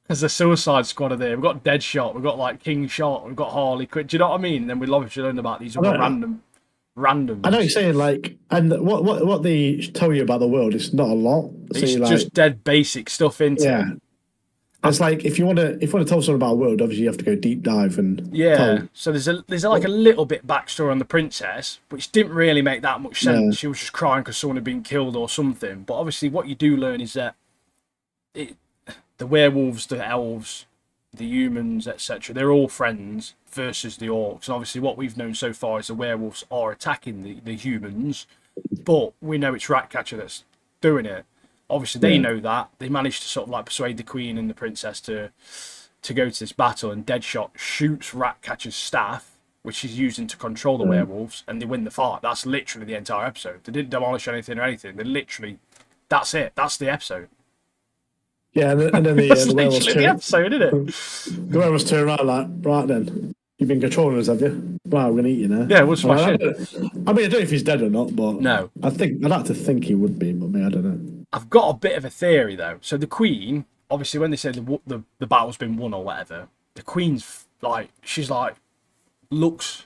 Because the Suicide Squad are there. We've got Deadshot, we've got like King Shot, we've got Harley Quinn. Do you know what I mean? And then we obviously learn about these other random. I know what you're saying, like, and what they tell you about the world is not a lot. So it's just dead basic stuff into it. Yeah. It's like if you want to tell someone about a world, obviously you have to go deep dive and So there's like a little bit backstory on the princess, which didn't really make that much sense. Yeah. She was just crying because someone had been killed or something. But obviously, what you do learn is that the werewolves, the elves, the humans, etc., they're all friends versus the orcs. And obviously, what we've known so far is the werewolves are attacking the humans, but we know it's Ratcatcher that's doing it. Obviously, they know that. They managed to sort of like persuade the queen and the princess to go to this battle, and Deadshot shoots Ratcatcher's staff, which he's using to control the werewolves, and they win the fight. That's literally the entire episode. They didn't demolish anything or anything. They literally, that's it. That's the episode. Yeah, and then the werewolves turn. The episode, isn't it? The werewolves turn around like, right then, you've been controlling us, have you? Right, we're gonna eat you now. Yeah, we'll smash it. I mean, I don't know if he's dead or not, but no, I'd like to think he would be, but I don't know. I've got a bit of a theory though. So the queen, obviously, when they say the battle's been won or whatever, the queen's like, she's like, looks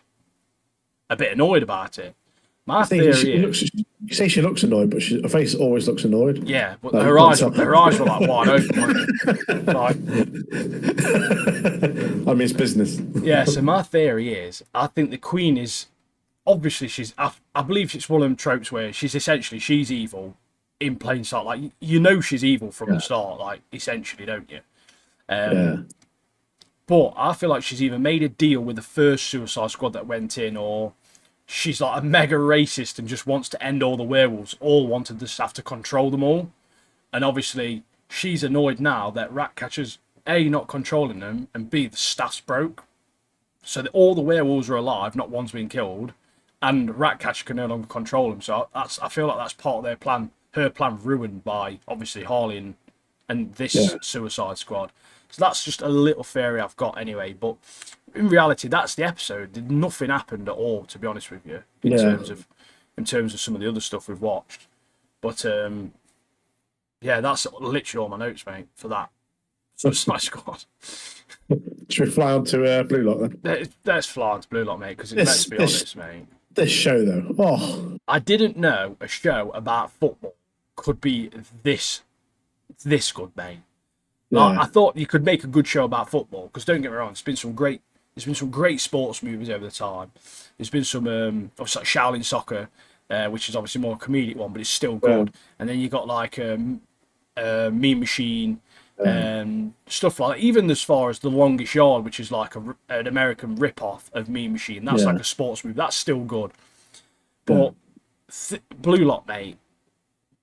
a bit annoyed about it. My theory is... You say she looks annoyed, but her face always looks annoyed. Yeah, but Like, her eyes were like wide open, weren't they? Like, I mean, it's business. yeah, so my theory is, I think the Queen is... Obviously, I believe it's one of them tropes where she's evil in plain sight. Like, you know she's evil from the start, like, essentially, don't you? Yeah. But I feel like she's either made a deal with the first Suicide Squad that went in, or she's like a mega racist and just wants to end all the werewolves, or wanted the staff to control them all. And obviously, she's annoyed now that Ratcatcher's A, not controlling them, and B, the staff's broke. So that all the werewolves are alive, not one's been killed, and Ratcatcher can no longer control them. So I feel like that's part of their plan, her plan ruined by, obviously, Harley and this Suicide Squad. So that's just a little theory I've got anyway. But in reality, that's the episode. Nothing happened at all, to be honest with you, in terms of some of the other stuff we've watched. But yeah, that's literally all my notes, mate, for that Suicide Squad. Should we fly on to Blue Lock then? Let's fly on to Blue Lock, mate, because let's be honest, mate. This show, though, I didn't know a show about football could be this good, mate. Yeah. I thought you could make a good show about football, because don't get me wrong, there's been some great sports movies over the time. There's been some obviously like Shaolin Soccer, which is obviously more a comedic one, but it's still good. Yeah. And then you got like Mean Machine, stuff like that. Even as far as The Longest Yard, which is like an American rip-off of Mean Machine. That's like a sports movie. That's still good. But Blue Lock, mate,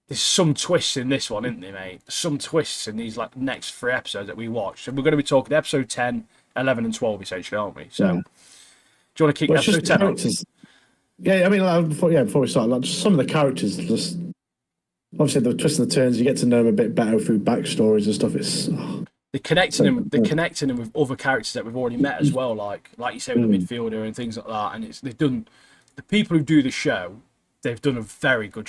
there's some twists in this one, isn't there, mate? Some twists in these like next 3 episodes that we watched. So we're going to be talking episode 10, 11 and 12, essentially, aren't we? So, do you want to kick episode 10 on? Yeah, I mean, before we start, like, just some of the characters, just obviously the twists and the turns, you get to know them a bit better through backstories and stuff. It's they're connecting them with other characters that we've already met as well, like you said with the midfielder and things like that. And they've done, the people who do the show, they've done a very good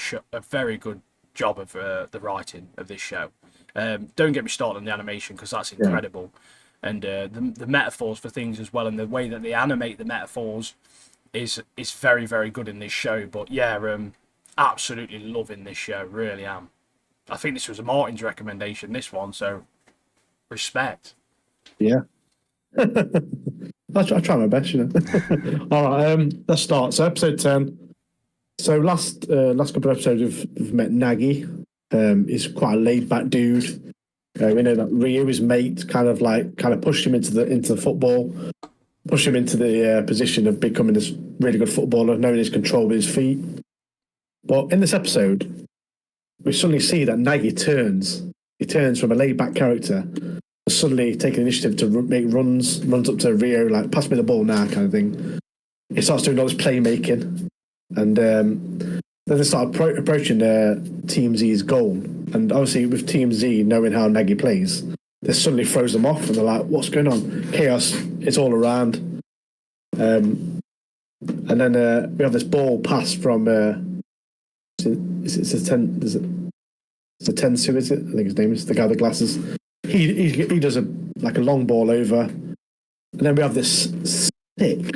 job of the writing of this show. Don't get me started on the animation, because that's incredible, and the metaphors for things as well, and the way that they animate the metaphors is very, very good in this show. But absolutely loving this show, really am. I think this was a Martin's recommendation, this one, so respect. Yeah. I try my best, you know. All right, let's start. So episode 10. So last couple of episodes we've met Nagy. He's quite a laid back dude. We know that Ryu, his mate, kind of pushed him into the football, pushed him into the position of becoming this really good footballer, knowing his control with his feet. But in this episode, we suddenly see that Nagy turns. He turns from a laid back character to suddenly taking initiative to make runs up to Rio, like, pass me the ball now kind of thing. He starts doing all this playmaking. And then they start approaching Team Z's goal. And obviously with Team Z knowing how Nagy plays, they suddenly throws them off and they're like, what's going on? Chaos, it's all around. And then we have this ball pass from it's a Tensu, is it? I think his name is the guy with the glasses. He does a long ball over. And then we have this sick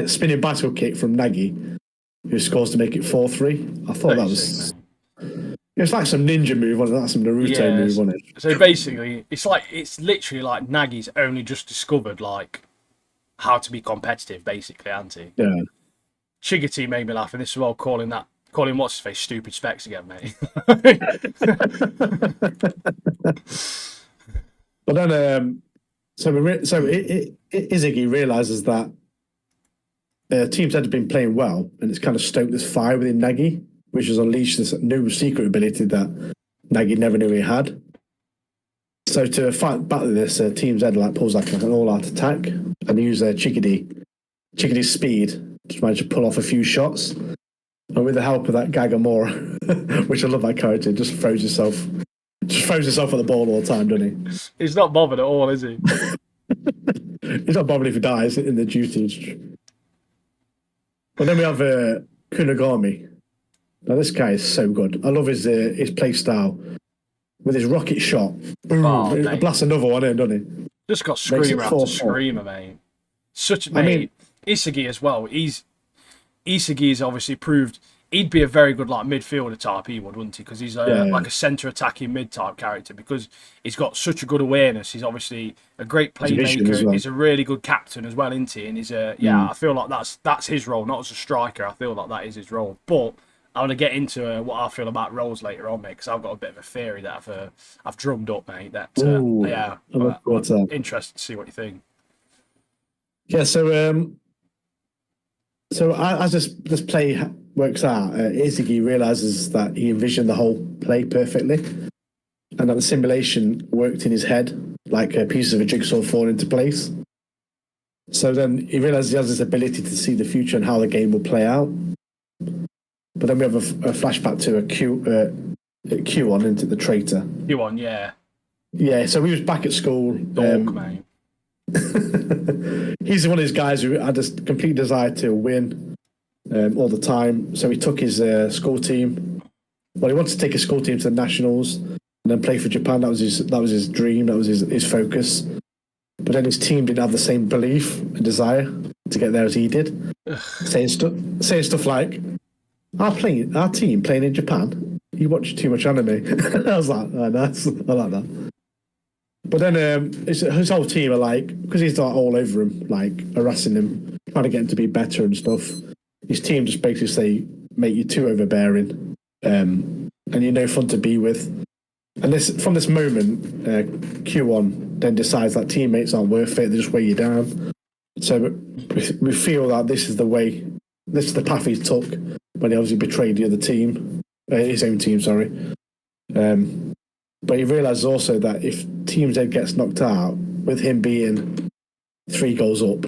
spinning bicycle kick from Nagy, who scores to make it 4-3. I thought that was... It's like some ninja move, wasn't it? That's some Naruto move, wasn't it? So basically, it's literally like Nagy's only just discovered, like, how to be competitive, basically, hasn't he? Yeah. Chigati made me laugh, and this is well calling what's his face stupid specs again, mate. But then, Izzy realizes that Team Z had been playing well, and it's kind of stoked this fire within Nagy, which has unleashed this new secret ability that Nagy never knew he had. So to fight back with this, Team Z pulls an all-out attack and use Chickadee's speed to manage to pull off a few shots. And with the help of that Gagamora, which I love that character, just throws himself at the ball all the time, doesn't he? He's not bothered at all, is he? He's not bothered if he dies in the duties. But then we have Kunigami. Now this guy is so good. I love his play style. With his rocket shot, boom, he blasts another one in, doesn't he? Just got screamer after screamer, mate. Isagi as well. Isagi's obviously proved he'd be a very good like midfielder type. He would, wouldn't he? Because he's like a centre attacking mid type character. Because he's got such a good awareness. He's obviously a great playmaker. Well. He's a really good captain as well, isn't he? And he's a I feel like that's his role, not as a striker. I feel like that is his role. But I want to get into what I feel about roles later on, mate, because I've got a bit of a theory that I've drummed up, mate. That I'm interested to see what you think. Yeah, so as this play works out, Izzy realizes that he envisioned the whole play perfectly, and that the simulation worked in his head like pieces of a jigsaw fall into place. So then he realizes he has this ability to see the future and how the game will play out. But then we have a flashback to a Q on into the traitor. Q on, yeah. Yeah, so we was back at school. Mate. He's one of these guys who had a complete desire to win all the time. So he took his school team. Well, he wanted to take his school team to the nationals and then play for Japan. That was his dream. That was his focus. But then his team didn't have the same belief and desire to get there as he did. saying stuff like, our team playing in Japan. You watch too much anime. I was like, oh, nice. I like that. But then his whole team are like, because he's like all over him, like harassing him, trying to get him to be better and stuff. His team just basically say, mate, you're too overbearing, and you're no fun to be with. And from this moment, Q1 then decides that teammates aren't worth it; they just weigh you down. So we feel that this is the path he took when he obviously betrayed the other team, his own team, sorry. But he realises also that if Team Z gets knocked out, with him being 3 goals up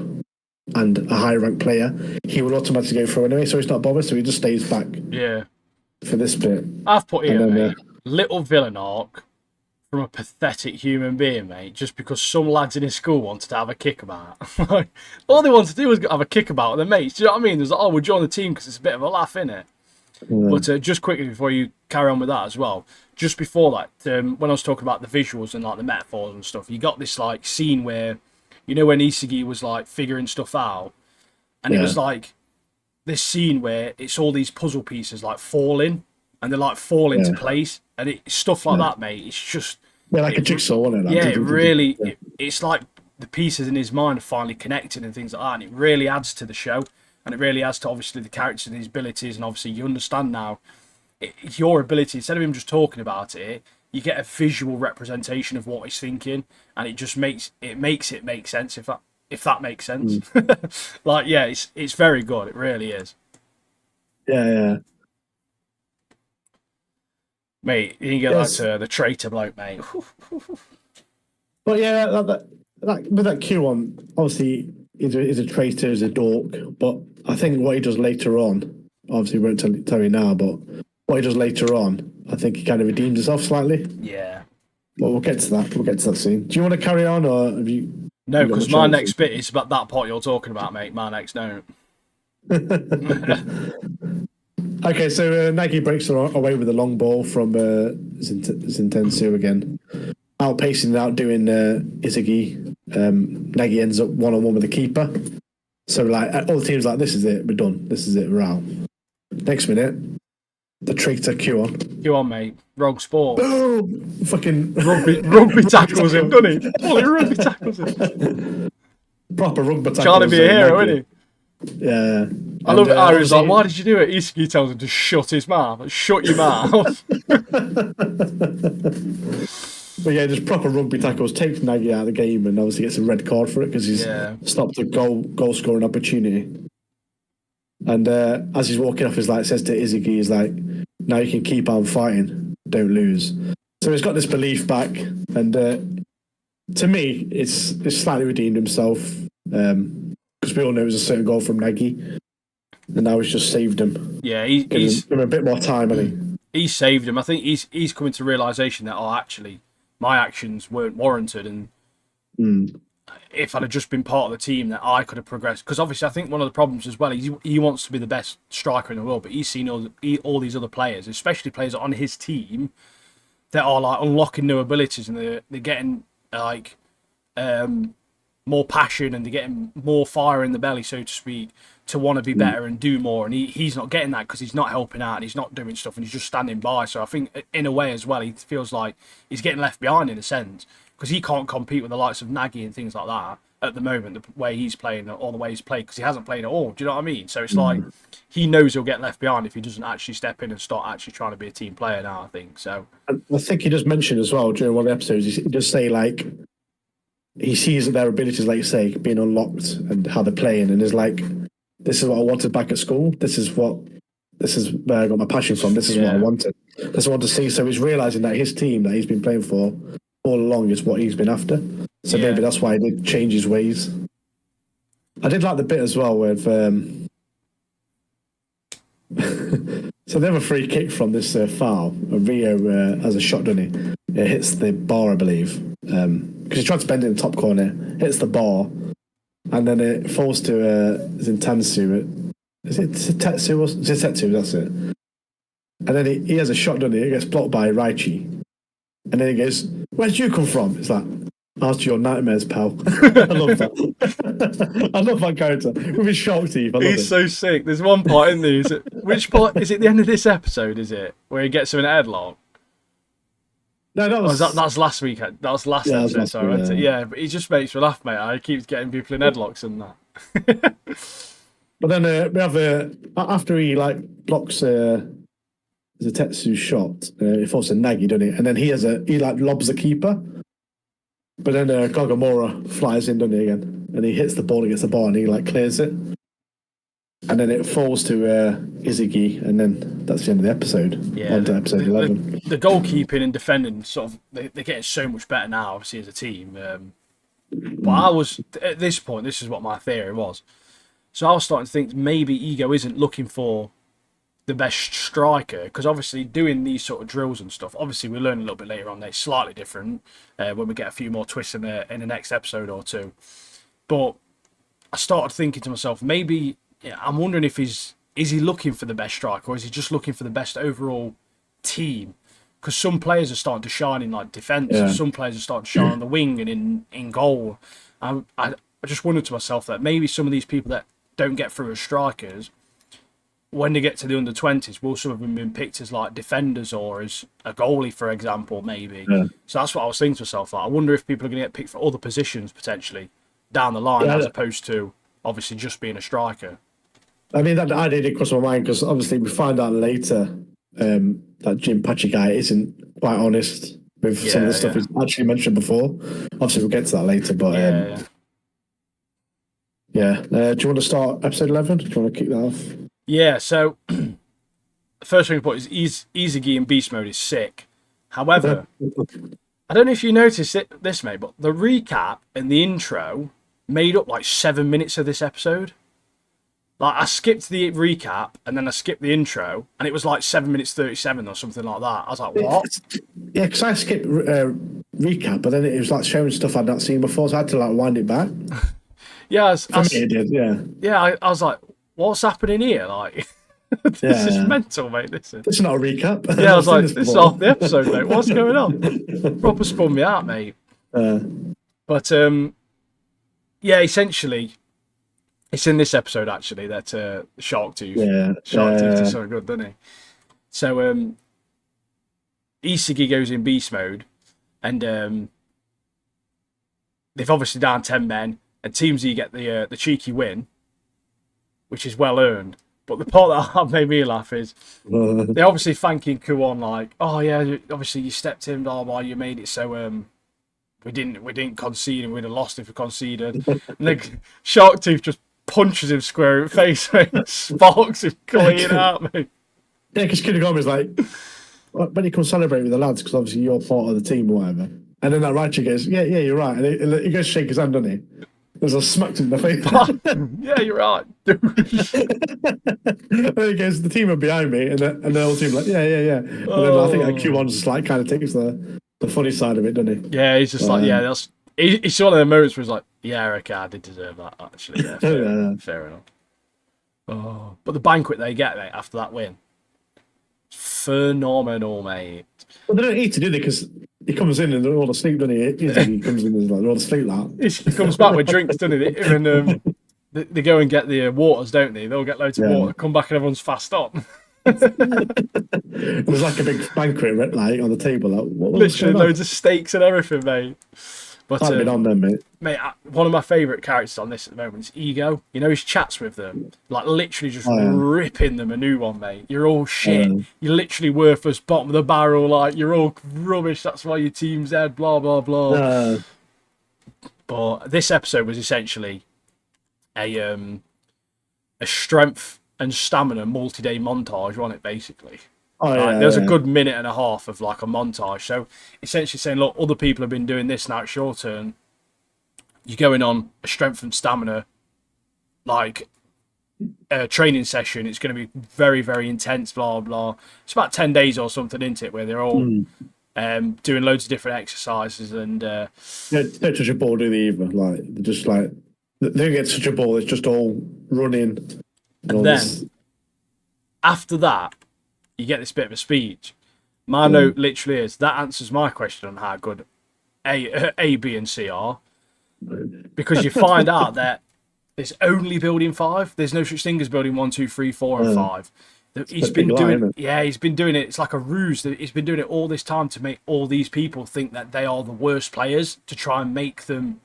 and a high ranked player, he will automatically go through anyway, so he's not bothered, so he just stays back. Yeah. For this bit. I've put here, mate, little villain arc from a pathetic human being, mate, just because some lads in his school wanted to have a kickabout. Like, all they wanted to do was have a kickabout with their mates. Do you know what I mean? There's like, oh, we'll join the team because it's a bit of a laugh, innit? Yeah. But just quickly before you carry on with that as well, just before that, when I was talking about the visuals and like the metaphors and stuff, you got this like scene where, you know, when Isagi was like figuring stuff out, and it was like this scene where it's all these puzzle pieces like falling, and they're like fall into place, and it's stuff like that, mate. It's just like a jigsaw, isn't it? Yeah, it really. It's like the pieces in his mind are finally connected and things like that, and it really adds to the show. And it really adds to, obviously, the characters and his abilities. And obviously, you understand now, it's your ability, instead of him just talking about it, you get a visual representation of what he's thinking. And it just makes it make sense, if that makes sense. Like, yeah, it's very good. It really is. Yeah. Mate, you can get that the traitor bloke, mate. But yeah, with that Q1, obviously, he's a traitor, he's a dork, but I think what he does later on, obviously won't tell you now, but what he does later on, I think he kind of redeems himself slightly. Yeah. But we'll get to that. We'll get to that scene. Do you want to carry on, or have you? No, because my next bit is about that part you're talking about, mate. My next don't. Okay, so Nagy breaks away with a long ball from Zintensu again. Outpacing and outdoing Izagi. Nagy ends up one-on-one with the keeper. So like all the teams like, this is it, we're done. This is it, we're out. Next minute, the traitor Q on, mate. Rogue sport. Boom! Fucking rugby tackles him, doesn't he? Fully rugby tackles him. Proper rugby tackles. Trying to be a hero, isn't he? Yeah. I love it. Aaron's like, why did you do it? Isagi tells him to shut his mouth. Shut your mouth. But yeah, just proper rugby tackles, takes Nagy out of the game, and obviously gets a red card for it because he's stopped a goal scoring opportunity. And as he's walking off, says to Izagi, he's like, now you can keep on fighting, don't lose. So he's got this belief back, and to me, it's slightly redeemed himself because we all know it was a certain goal from Nagy, and now he's just saved him. Yeah, he's given him a bit more time, hasn't he? He's saved him. I think he's coming to realisation that actually my actions weren't warranted, and if I'd have just been part of the team, that I could have progressed. Because obviously, I think one of the problems as well, he wants to be the best striker in the world, but he's seen all these other players, especially players on his team, that are like unlocking new abilities, and they're getting like more passion and they're getting more fire in the belly, so to speak, to want to be better and do more. And he's not getting that because he's not helping out and he's not doing stuff and he's just standing by. So I think in a way as well, he feels like he's getting left behind in a sense because he can't compete with the likes of Nagy and things like that at the moment, the way he's playing or the way he's played, because he hasn't played at all. Do you know what I mean? So it's like he knows he'll get left behind if he doesn't actually step in and start actually trying to be a team player now, I think. So I think he just mentioned as well during one of the episodes, he just say like, he sees their abilities, like you say, being unlocked and how they're playing, and is like, this is what I wanted back at school. This is where I got my passion from. This is what I wanted. That's what I want to see. So he's realizing that his team that he's been playing for all along is what he's been after. So maybe that's why he did change his ways. I did like the bit as well with so they have a free kick from this foul. Rio has a shot, doesn't he? It hits the bar, I believe, because he tried to bend it in the top corner, hits the bar, and then it falls to Zintansu. Is it Tetsu? Zetsu, that's it. And then he has a shot, doesn't he? It gets blocked by Raichi. And then he goes, "Where'd you come from?" It's like, "After your nightmares, pal." I love that. I love that character. With his shark teeth. He's so sick. There's one part in there. Which part? Is it the end of this episode, is it? Where he gets him in a headlock? No, that's last week. That was last episode, sorry. Yeah, but he just makes me laugh, mate. He keeps getting people in headlocks and that. But then we have after he like blocks Tetsu's shot, it falls to Nagi, doesn't it? And then he like lobs the keeper. But then Kagomura flies in, doesn't he, again? And he hits the ball against the bar and he like clears it. And then it falls to Izagi, and then that's the end of the episode. Yeah, on to episode 11. The goalkeeping and defending, sort of, they're getting so much better now, obviously, as a team. But I was, at this point, this is what my theory was. So I was starting to think maybe Ego isn't looking for the best striker, because obviously doing these sort of drills and stuff, obviously we'll learn a little bit later on, they're slightly different when we get a few more twists in the next episode or two. But I started thinking to myself, maybe I'm wondering if is he looking for the best striker, or is he just looking for the best overall team? Because some players are starting to shine in like defence, and some players are starting to shine on the wing and in goal. I just wondered to myself that maybe some of these people that don't get through as strikers, when they get to the under-20s, will some of them been picked as like defenders or as a goalie, for example, maybe? Yeah. So that's what I was thinking to myself. Like, I wonder if people are going to get picked for other positions potentially down the line, as opposed to obviously just being a striker. I mean, that idea did cross my mind, because obviously we find out later that Jim Pachi guy isn't quite honest with some of the stuff he's actually mentioned before. Obviously, we'll get to that later, but do you want to start episode 11? Do you want to kick that off? Yeah, so the first thing to put is Izagi in beast mode is sick. However, I don't know if you noticed this, mate, but the recap and the intro made up like 7 minutes of this episode. Like, I skipped the recap and then I skipped the intro, and it was like 7 minutes 37 or something like that. I was like, what? Yeah, because I skipped recap, but then it was like showing stuff I'd not seen before, so I had to like wind it back. Yeah, it did. Yeah, I was like, what's happening here? Like, this is mental, mate. This is not a recap. Yeah, I was like, this is half the episode, mate. What's going on? Proper spun me out, mate. But essentially, it's in this episode actually that Sharktooth. Sharktooth is so good, doesn't he? So Isagi goes in beast mode, and they've obviously down 10 men, and Team Z get the cheeky win, which is well earned. But the part that made me laugh is they're obviously thanking Kuon, like, oh yeah, obviously you stepped in, blah blah, you made it so we didn't concede, and we'd have lost if we conceded. And then Sharktooth just punches him square in the face, mate. Sparks him clean out, mate. Yeah, because Kunigami's like, when you come celebrate with the lads, because obviously you're part of the team or whatever. And then that Ratchet goes, yeah, you're right. And he goes to shake his hand, doesn't he? There's a smacked him in the face. Yeah, you're right. And then he goes, the team are behind me, and the whole team like, yeah. And then I think like Q1 just like kind of takes the funny side of it, doesn't he? Yeah, he's just like, yeah, that's. It's one of the moments where he's like, yeah, okay, I did deserve that, actually. Yeah, fair enough. Oh, but the banquet they get, mate, after that win, phenomenal, mate. Well, they don't need to do that, because he comes in and they're all asleep, doesn't he? He comes in and like they're all asleep. He comes back with drinks, doesn't he? And they go and get the waters, don't they? They'll get loads of water, come back and everyone's fast on. There's like a big banquet like on the table. Like, literally loads of steaks and everything, mate. But I've been on them, mate. Mate, one of my favourite characters on this at the moment is Ego. You know, his chats with them, like literally just ripping them a new one, mate. You're all shit. You're literally worthless, bottom of the barrel. Like you're all rubbish. That's why your team's dead. Blah blah blah. But this episode was essentially a strength and stamina multi-day montage, wasn't it? Basically. There's a good minute and a half of like a montage. So essentially saying, look, other people have been doing this, now it's your turn. You're going on a strength and stamina like training session. It's going to be very, very intense, blah, blah. It's about 10 days or something, isn't it, where they're all doing loads of different exercises and don't touch a ball, do they either? Like they're just like they get such a ball, it's just all running. And then after that, you get this bit of a speech. My note literally is that answers my question on how good A, B, and C are, because you find out that there's only building 5. There's no such thing as building 1, 2, 3, 4, and 5. He's been doing he's been doing it. It's like a ruse. He's been doing it all this time to make all these people think that they are the worst players, to try and make them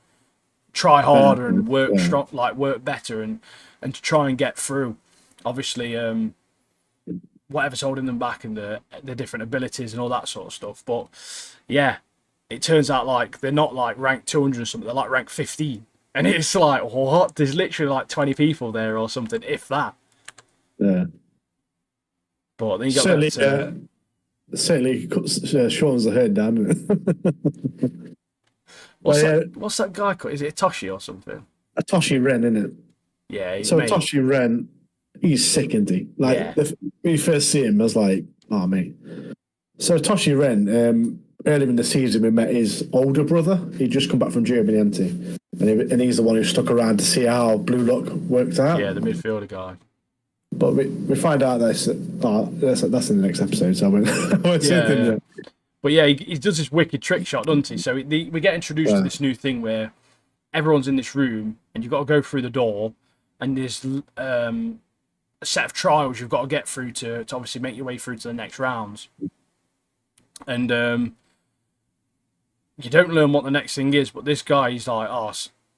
try harder and work strong, like work better, and to try and get through. Obviously, whatever's holding them back and the different abilities and all that sort of stuff. But yeah, it turns out like they're not like ranked 200 or something. They're like ranked 15, and it's like what? There's literally like 20 people there or something, if that. Yeah. But then you got certainly shortens the head down. What's that guy called? Is it Toshi or something? Toshi Ren, isn't it? Yeah. So Toshi Ren, he's sick, isn't he? Like when you first see him, I was like, oh mate. So Toshi Ren, earlier in the season, we met his older brother. He'd just come back from Germany, hadn't he? And he's the one who stuck around to see how Blue Lock worked out. Yeah, the midfielder guy. But we find out that's in the next episode, so I won't But yeah, he does this wicked trick shot, doesn't he? So we get introduced to this new thing where everyone's in this room and you've got to go through the door, and there's a set of trials you've got to get through to obviously make your way through to the next rounds. And you don't learn what the next thing is, but this guy, he's like,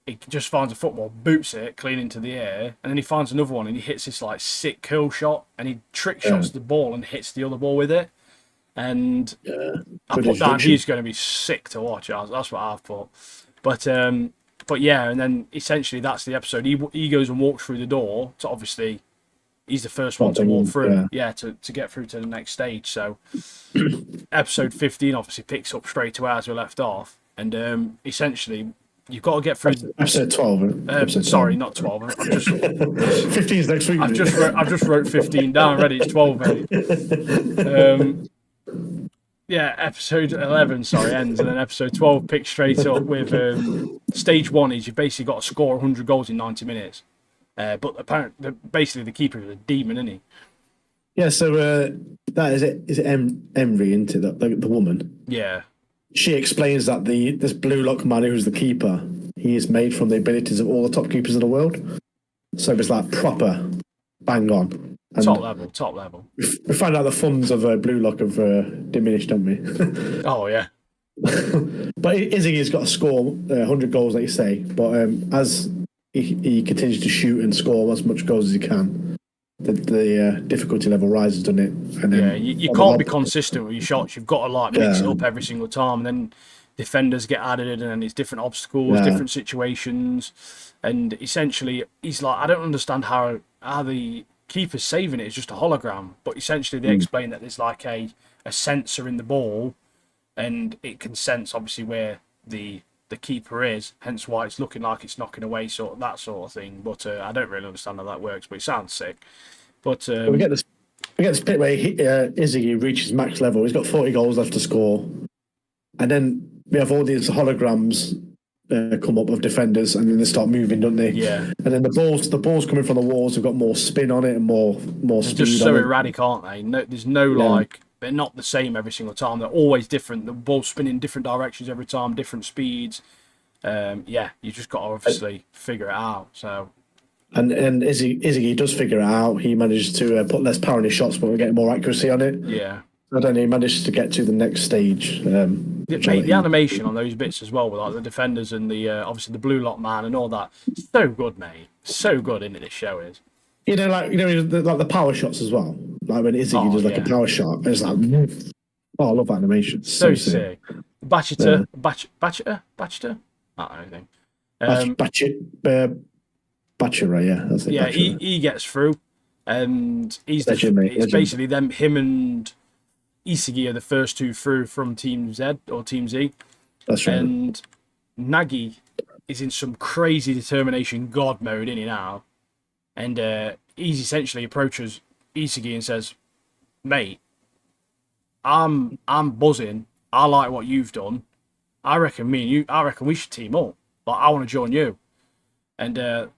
he just finds a football, boots it clean into the air, and then he finds another one and he hits this like sick curl shot, and he trick shots the ball and hits the other ball with it. And I put down he's going to be sick to watch. That's what I've put. But yeah, and then essentially that's the episode. He goes and walks through the door. So obviously he's the first one to walk through. To get through to the next stage. So episode 15 obviously picks up straight to as we left off, and essentially you've got to get through episode 12. Sorry, not 12. 15 is next week. I've just wrote 15 down already. It's 12, mate. Yeah, episode 11, ends, and then episode 12 picks straight up with stage 1 is you've basically got to score 100 goals in 90 minutes. But apparently, basically, the keeper is a demon, isn't he? Yeah, so that is it. Is it Emery, isn't it? The woman? Yeah. She explains that this Blue Lock man who's the keeper, he is made from the abilities of all the top keepers in the world. So it's like proper bang on. And top level. We find out the funds of Blue Lock have diminished, don't we? Oh, yeah. But Izzy's got to score 100 goals, like you say. But as he continues to shoot and score as much goals as he can, the difficulty level rises, doesn't it? And then you can't be consistent with your shots. You've got to mix it up every single time, and then defenders get added, and then it's different obstacles, different situations, and essentially he's like, I don't understand how the keeper's saving it is just a hologram, but essentially they explain that there's like a sensor in the ball, and it can sense obviously where the keeper is, hence why it's looking like it's knocking away, that sort of thing. But I don't really understand how that works, but it sounds sick. But we get this bit where Izzy reaches max level. He's got 40 goals left to score, and then we have all these holograms come up of defenders, and then they start moving, don't they? Yeah. And then the balls coming from the walls have got more spin on it and more speed. Just so erratic, aren't they? No, there's no they're not the same every single time. They're always different. The ball's spinning different directions every time, different speeds. Yeah, you just got to obviously figure it out. So. And Izzy does figure it out. He manages to put less power in his shots, but we're getting more accuracy on it. Yeah. I don't know. He manages to get to the next stage. The animation on those bits as well, with like the defenders and the obviously the blue lock man and all that, so good, mate. So good, isn't it? This show is. Like the power shots as well. Like when Izzy does like a power shot, it's like, oh, I love animation. So sick. Bachata. I don't know anything. Bachata, yeah. That's it, yeah, Bachata. he gets through, and Legend. Basically him and Isagi are the first two through from Team Z or Team Z. That's right. And Nagi is in some crazy determination god mode, isn't he now? And he essentially approaches Isagi and says, "Mate, I'm buzzing. I like what you've done. I reckon we should team up. Like, I want to join you." And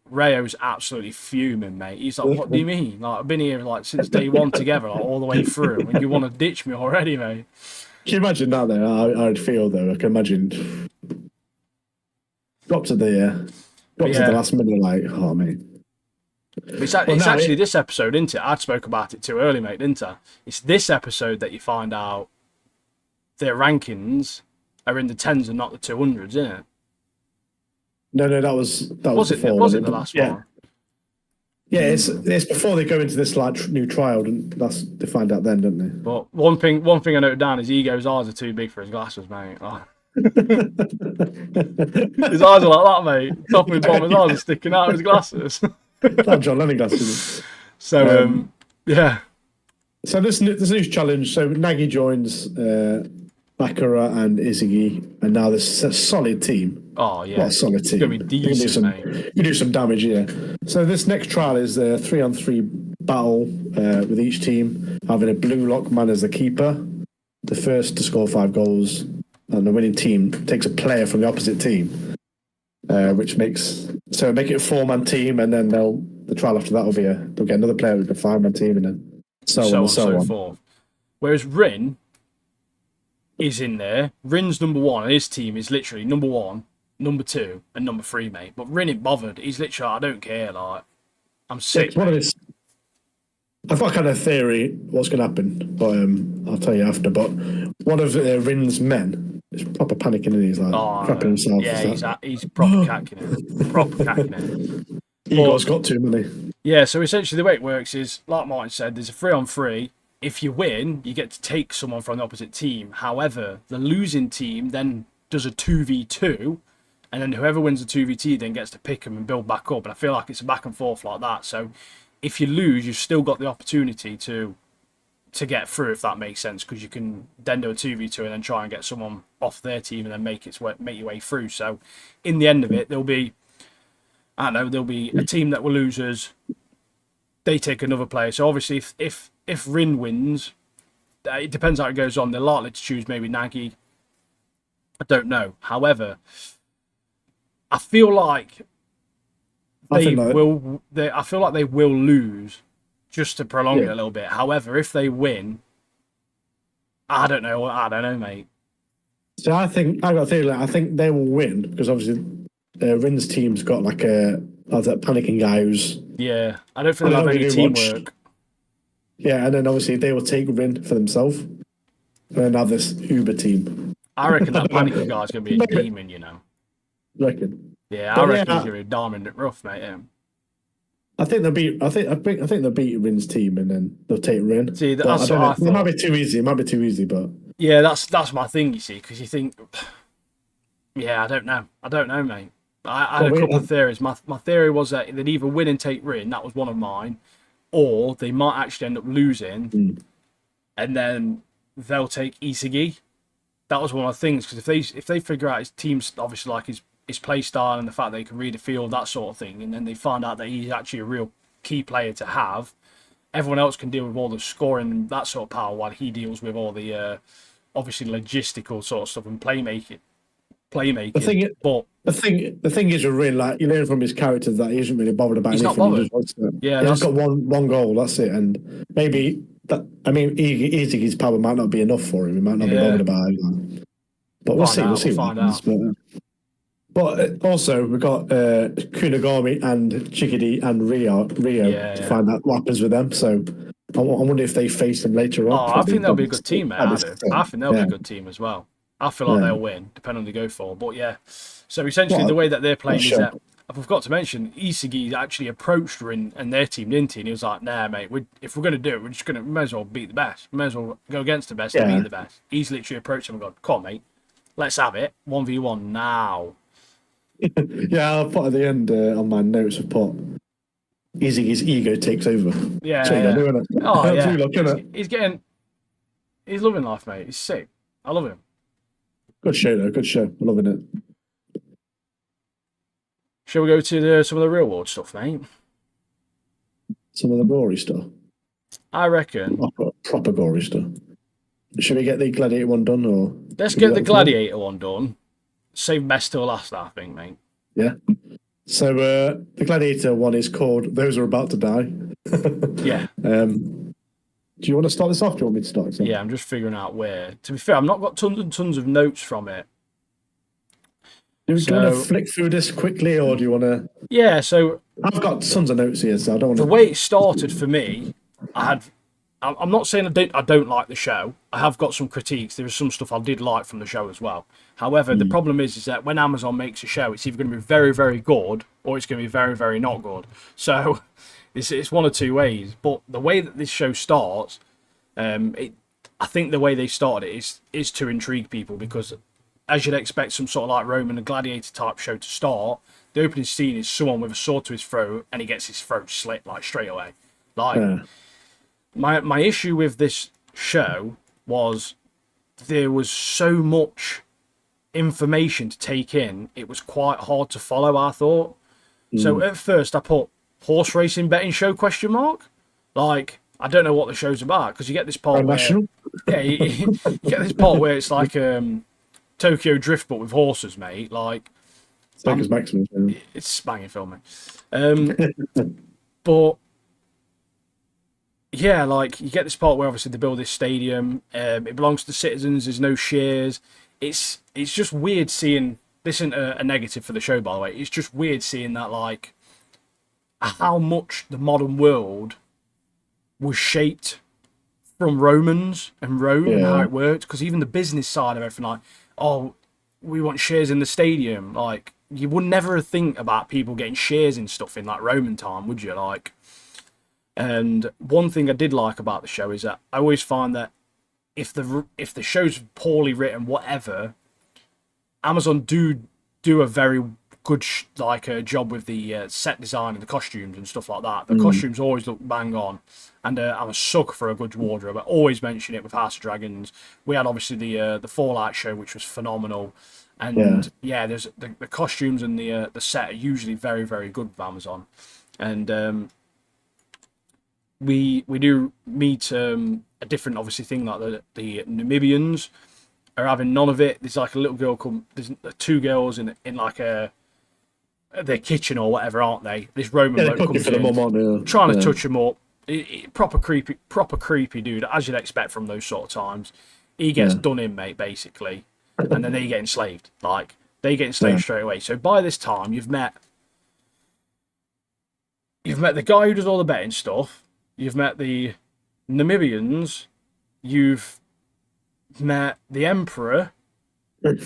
Rayo's absolutely fuming, mate. He's like, "What do you mean? Like, I've been here like since day one together, like, all the way through, and you want to ditch me already, mate?" Can you imagine that though? I'd feel though. I can imagine. Got to the last minute, like, oh mate. It's actually this episode, isn't it? I spoke about it too early, mate, didn't I? It's this episode that you find out their rankings are in the 10s and not the 200s, isn't it? No, that was before. Was it the last one? Yeah, it's before they go into this like new trial, and they find out then, don't they? But one thing I noted down is Ego's eyes are too big for his glasses, mate. Oh. His eyes are like that, mate. Top of his bottom, his eyes are sticking out of his glasses. That John Lennon glasses. So yeah. So this new challenge. So Nagi joins Bakura and Izzy, and now this is a solid team. Oh yeah, what a solid team. It's gonna be decent, mate. You do some damage, yeah. So this next trial is a 3-on-3 battle with each team having a blue lock man as the keeper, the first to score 5 goals, and the winning team takes a player from the opposite team, which make it a 4-man team, and then the trial after that they'll get another player with a 5-man team, and then so on and so forth. Whereas Rin is in there. Rin's number 1, and his team is literally number 1, number 2, and number 3, mate. But Rin ain't bothered. He's literally, I don't care. Like, I'm sick. I've got kind of theory what's going to happen, but I'll tell you after. But one of Rin's men is proper panicking, and he's like crapping himself. Yeah, he's proper cacking it. Proper cacking it. Ego's got too many. Yeah, so essentially the way it works is, like Martin said, there's a 3-on-3. If you win, you get to take someone from the opposite team. However, the losing team then does a 2v2, and then whoever wins the 2v2 then gets to pick them and build back up. And I feel like it's a back and forth like that. So if you lose, you've still got the opportunity to get through, if that makes sense, because you can then do a 2v2 and then try and get someone off their team and then make your way through. So in the end of it, there'll be a team that will losers. They take another player. So obviously, if Rin wins, it depends how it goes on. They're likely to choose maybe Nagi. I don't know. However, I feel like they will lose just to prolong it a little bit. However, if they win, I don't know, mate. So I think they will win because obviously Rin's team's got like that panicking guy who's I don't think they'll have any teamwork. Yeah, and then obviously they will take Rin for themselves and then have this Uber team. I reckon that panicking guy's going to be a demon, you know. Reckon? Yeah, I reckon he's going to be diamond it rough, mate. Yeah. I think they'll beat Rin's team and then they'll take Rin. See, that's what I thought. It might be too easy. But yeah, that's my thing. You see, because you think, I don't know, mate. I had a couple of theories. My theory was that they'd either win and take Rin. That was one of mine, or they might actually end up losing, and then they'll take Isagi. That was one of the things, because if they figure out his team's obviously like his play style and the fact that he can read the field, that sort of thing, and then they find out that he's actually a real key player to have, everyone else can deal with all the scoring and that sort of power while he deals with all the obviously logistical sort of stuff and playmaking. The thing is with Rin, like you learn from his character that he isn't really bothered about anything. Not bothered. He's got one goal, that's it, and maybe I mean, Izuki's power might not be enough for him. He might not be bothered Yeah, about it. But we'll find see. We'll out. We'll see what find happens. out. But also, we've got Kunigami and Chikidi and Rio Yeah, to yeah. find out what happens with them. So I wonder if they face them later on. Oh, I think that'll be a good team, mate. That'd I be do. sick. I think they'll be Yeah, a good team as well. I feel like yeah. they'll win, depending on who they go for. But yeah, so essentially What the way that they're what a playing is show. that I forgot to mention Isagi actually approached Rin and their team, didn't he? And he was like, "Nah, mate. If we're gonna do it, we may as well beat the best. We may as well go against the best to beat Yeah, the best." He's literally approached him and gone, "Come on, mate. Let's have it. 1v1 now." yeah. I'll put at the end on my notes. I've put Izuki's ego takes over. That's Yeah, what you got to yeah. do, isn't it? Oh That's what yeah. you look, innit? He's loving life, mate. He's sick. I love him. Good show, though. Good show. I'm loving it. Shall we go to some of the real world stuff, mate? Some of the gory stuff. I reckon. Proper gory stuff. Should we get the Gladiator one done, or Let's should we get do the that before? Gladiator one done. Save best till last, I think, mate. Yeah. So the Gladiator one is called "Those Are About to Die." Yeah, Do you want to start this off? Do you want me to start this off? yeah. I'm just figuring out where. To be fair, I've not got tons and tons of notes from it. Do you want to So flick through this quickly, or do you want to? yeah, so I've got tons of notes here, so I don't want the to. way it started for me, I'm not saying I don't like the show. I have got some critiques. There is some stuff I did like from the show as well. However, the problem is that when Amazon makes a show, it's either going to be very, very good or it's going to be very, very not good. So it's one of two ways. But the way that this show starts, I think the way they started it is to intrigue people because, as you'd expect, some sort of like Roman and gladiator type show to start. The opening scene is someone with a sword to his throat and he gets his throat slit like straight away. Like my issue with this show was there was so much information to take in. It was quite hard to follow, I thought. So at first I put horse racing betting show question mark. Like I don't know what the show's about because you get this part where National. yeah you get this part where it's like Tokyo Drift but with horses, mate. Like Circus Maximus. Yeah. it's banging filming. But yeah, like you get this part where obviously they build this stadium. It belongs to the citizens. There's no shares. It's just weird seeing. This isn't a negative for the show, by the way. It's just weird seeing that like how much the modern world was shaped from Romans and Rome and how Yeah. it worked. Because even the business side of everything, like oh, we want shares in the stadium. Like you would never think about people getting shares in stuff in like Roman time, would you? Like. And one thing I did like about the show is that I always find that if the show's poorly written, whatever, Amazon do a very good job with the set design and the costumes and stuff like that. The costumes always look bang on, and I'm a sucker for a good wardrobe. I always mention it with House of Dragons. We had obviously the Fallout show, which was phenomenal, and yeah, there's the costumes and the set are usually very very good with Amazon, and we do meet a different obviously thing like the Namibians are having none of it. There's like a little girl called there's two girls in like their kitchen or whatever, aren't they? This Roman Yeah, they're bloke cooking comes for the in, mum, aren't they? trying to Yeah. touch him up. Proper creepy dude, as you'd expect from those sort of times. He gets Yeah. done in, mate, basically, and then they get enslaved. Like they get enslaved straight away. So by this time, you've met the guy who does all the betting stuff. You've met the Namibians. You've met the Emperor. Their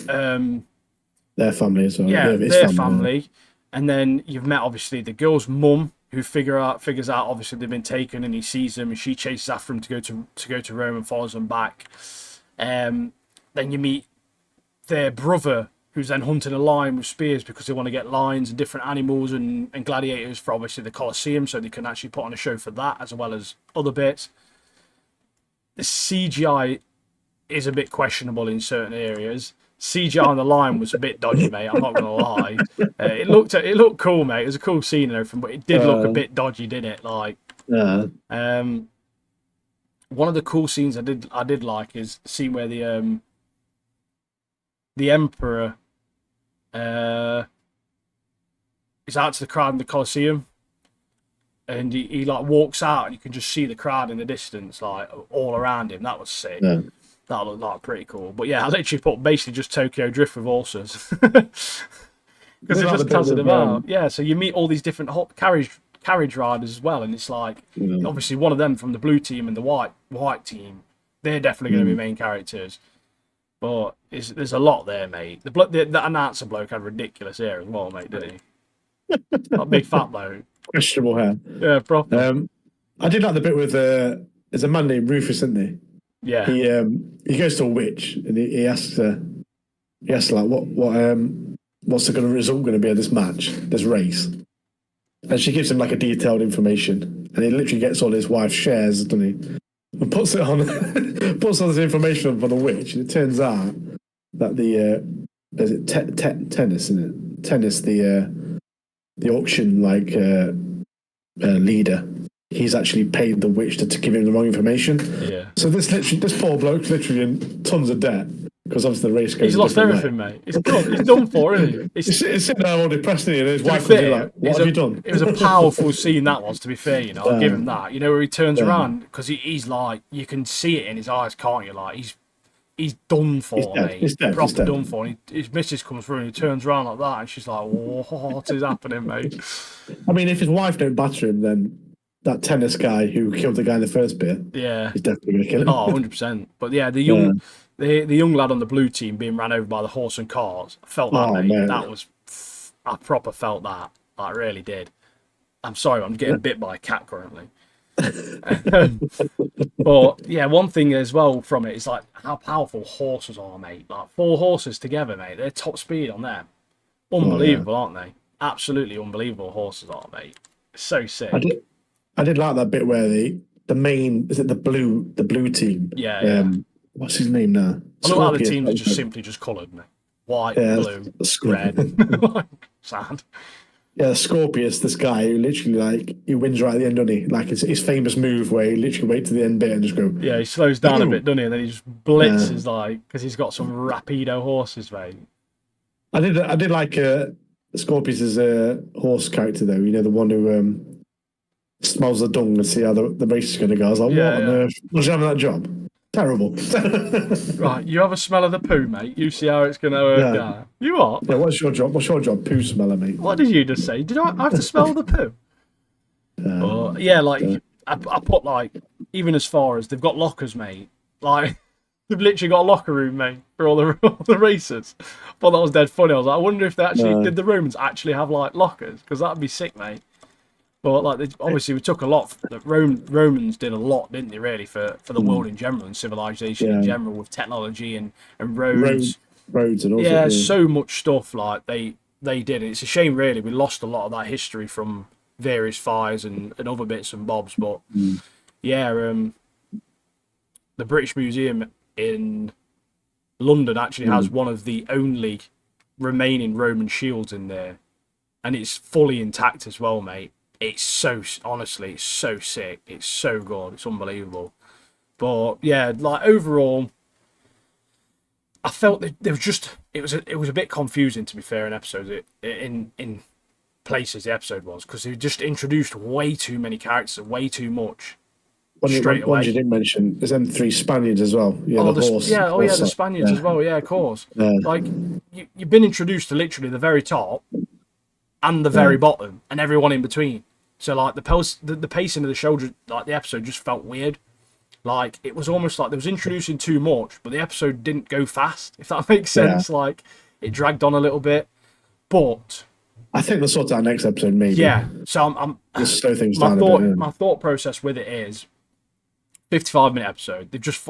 family as well. Yeah, His their family. family. And then you've met obviously the girl's mum, who figures out obviously they've been taken, and he sees them, and she chases after him to go to Rome and follows them back. Then you meet their brother, who's then hunting a lion with spears because they want to get lions and different animals and gladiators for obviously the Colosseum, so they can actually put on a show for that as well as other bits. The CGI is a bit questionable in certain areas. CGI on the lion was a bit dodgy, mate. I'm not gonna lie. It looked cool, mate. It was a cool scene and everything, but it did look a bit dodgy, didn't it? Like, Yeah. one of the cool scenes I did like is the scene where the Emperor is out to the crowd in the Colosseum, and he like walks out, and you can just see the crowd in the distance, like all around him. That was sick. Yeah. That looked like pretty cool. But yeah, I literally put basically just Tokyo Drift with horses because They it like the just bit has it with, about. Yeah, so you meet all these different carriage riders as well, and it's like obviously one of them from the blue team and the white team. They're definitely going to be main characters. But there's a lot there, mate. That announcer bloke had ridiculous hair as well, mate, didn't he? Like a big fat bloke. questionable hair. Yeah, proper. I did like the bit with there's a man named Rufus, isn't there? Yeah. He goes to a witch and he asks her, like what's the kind of result going to be of this match, this race? And she gives him like a detailed information, and he literally gets all his wife's shares, doesn't he? And puts it on, puts all this information for the witch, and it turns out that is it tennis, isn't it? Tennis, the auction leader. He's actually paid the witch to give him the wrong information. Yeah. So this poor bloke's literally in tons of debt because obviously the race goes. He's lost everything, mate. He's done for, isn't he? He's sitting there all depressed, and his wife comes in like, "What have you done?" It was a powerful scene, that was, to be fair. You know, I'll give him that. You know, where he turns around because he's like, you can see it in his eyes, can't you? Like he's done for, mate. He's dead. Proper done for. And his missus comes through and he turns around like that, and she's like, "What is happening, mate?" I mean, if his wife don't batter him, then that tennis guy who killed the guy in the first bit, yeah, he's definitely going to kill him. Oh, 100%. But yeah, the young lad on the blue team being ran over by the horse and cars, I felt that, mate. Man. That was, I proper felt that. I really did. I'm sorry, I'm getting bit by a cat currently. But yeah, one thing as well from it is like how powerful horses are, mate. Like 4 horses together, mate. They're top speed on them. Unbelievable, aren't they? Absolutely unbelievable horses are, mate. So sick. I did like that bit where the main, is it the blue team? Yeah. What's his name now? I know how the teams are just simply just coloured, mate. White, blue, red. Sad. Yeah, Scorpius, this guy who literally he wins right at the end, doesn't he? Like his famous move where he literally wait to the end bit and just go. Yeah, he slows down a bit, doesn't he? And then he just blitzes because he's got some rapido horses, mate. I did like Scorpius' horse character though. You know, the one who smells the dung and see how the race is going to go. I was like, what on earth? Was you having that job? Terrible. Right, you have a smell of the poo, mate. You see how it's going to work out. You what? Yeah, what's your job? What's your job? Poo smeller, mate. What did you just say? Did I have to smell the poo? I put even as far as they've got lockers, mate. Like they've literally got a locker room, mate, for all the racers. I thought that was dead funny. I was like, I wonder if they actually did the Romans actually have lockers, because that'd be sick, mate. But obviously we took a lot. The Romans did a lot, didn't they? Really for the world in general and civilization in general, with technology and roads and all. So much stuff they did. It's a shame, really. We lost a lot of that history from various fires and other bits and bobs. But the British Museum in London actually has one of the only remaining Roman shields in there, and it's fully intact as well, mate. It's honestly, it's so sick. It's so good. It's unbelievable. But yeah, overall, I felt that there was it was a bit confusing, to be fair, in episodes. In places the episode was, because they just introduced way too many characters, way too much. Straight away. One you didn't mention is them 3 Spaniards as well. Yeah, the horse. Yeah, the Spaniards as well. Yeah, of course. You've been introduced to literally the very top and the very bottom, and everyone in between. So the pacing of the show, the episode just felt weird. It was almost like they was introducing too much, but the episode didn't go fast, if that makes sense. It dragged on a little bit, but I think they'll sort out next episode, maybe. Yeah. So I'm just slow things down a bit. My thought process with it is 55-minute episode. They've just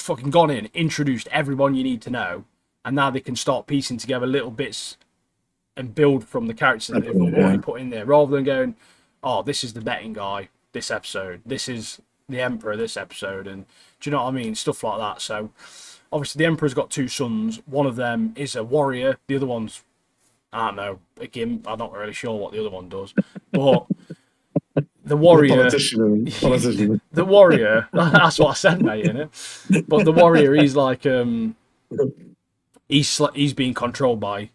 fucking gone in, introduced everyone you need to know, and now they can start piecing together little bits and build from the characters that they've already put in there, rather than going, oh, this is the betting guy this episode, this is the Emperor this episode, and do you know what I mean? Stuff like that. So obviously the Emperor's got 2 sons. One of them is a warrior. The other one's, I don't know, a gimp. I'm not really sure what the other one does. But the warrior... Politician. The warrior, that's what I said, mate, innit? But the warrior, he's he's being controlled by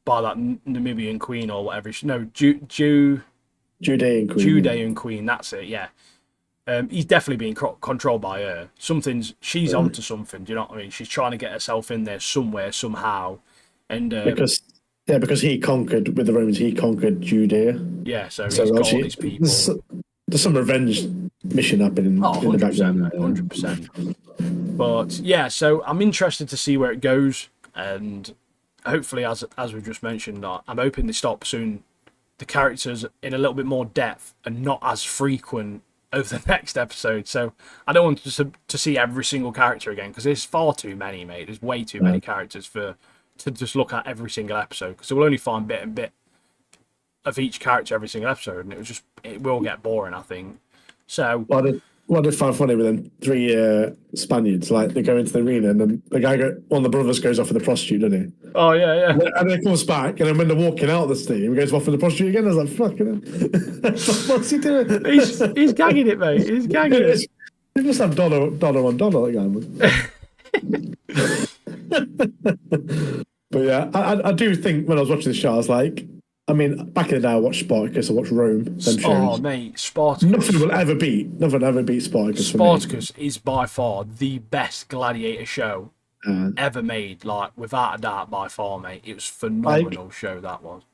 that Namibian queen or whatever. No, Judean Queen. Judean Queen, that's it, yeah. He's definitely being controlled by her. She's onto something, do you know what I mean? She's trying to get herself in there somewhere, somehow. And because he conquered, with the Romans, he conquered Judea. Yeah, so he's got all these people. There's some revenge mission happening in the background. 100%. But yeah, so I'm interested to see where it goes. And hopefully, as we've just mentioned, I'm hoping they stop soon the characters in a little bit more depth and not as frequent over the next episode. So I don't want to see every single character again, because there's far too many, mate. There's way too many characters to just look at every single episode, because we'll only find bit and bit of each character every single episode, and it will get boring, I think. So what I find funny with them 3 Spaniards, like they go into the arena and then one of the brothers goes off with a prostitute, doesn't he? Oh yeah. And then comes back, and then when they're walking out of the stadium, he goes off with the prostitute again. I was like, fucking hell. What's he doing? He's gagging it, mate. He's gagging it. He must have dollar on dollar, that guy. But yeah, I do think when I was watching the show, I was like, I mean, back in the day, I watched Spartacus, I watched Rome. Them shows. Oh, mate, Spartacus. Nothing will ever beat Spartacus. Spartacus is by far the best gladiator show ever made. Like, without a doubt, by far, mate. It was a phenomenal show, that was.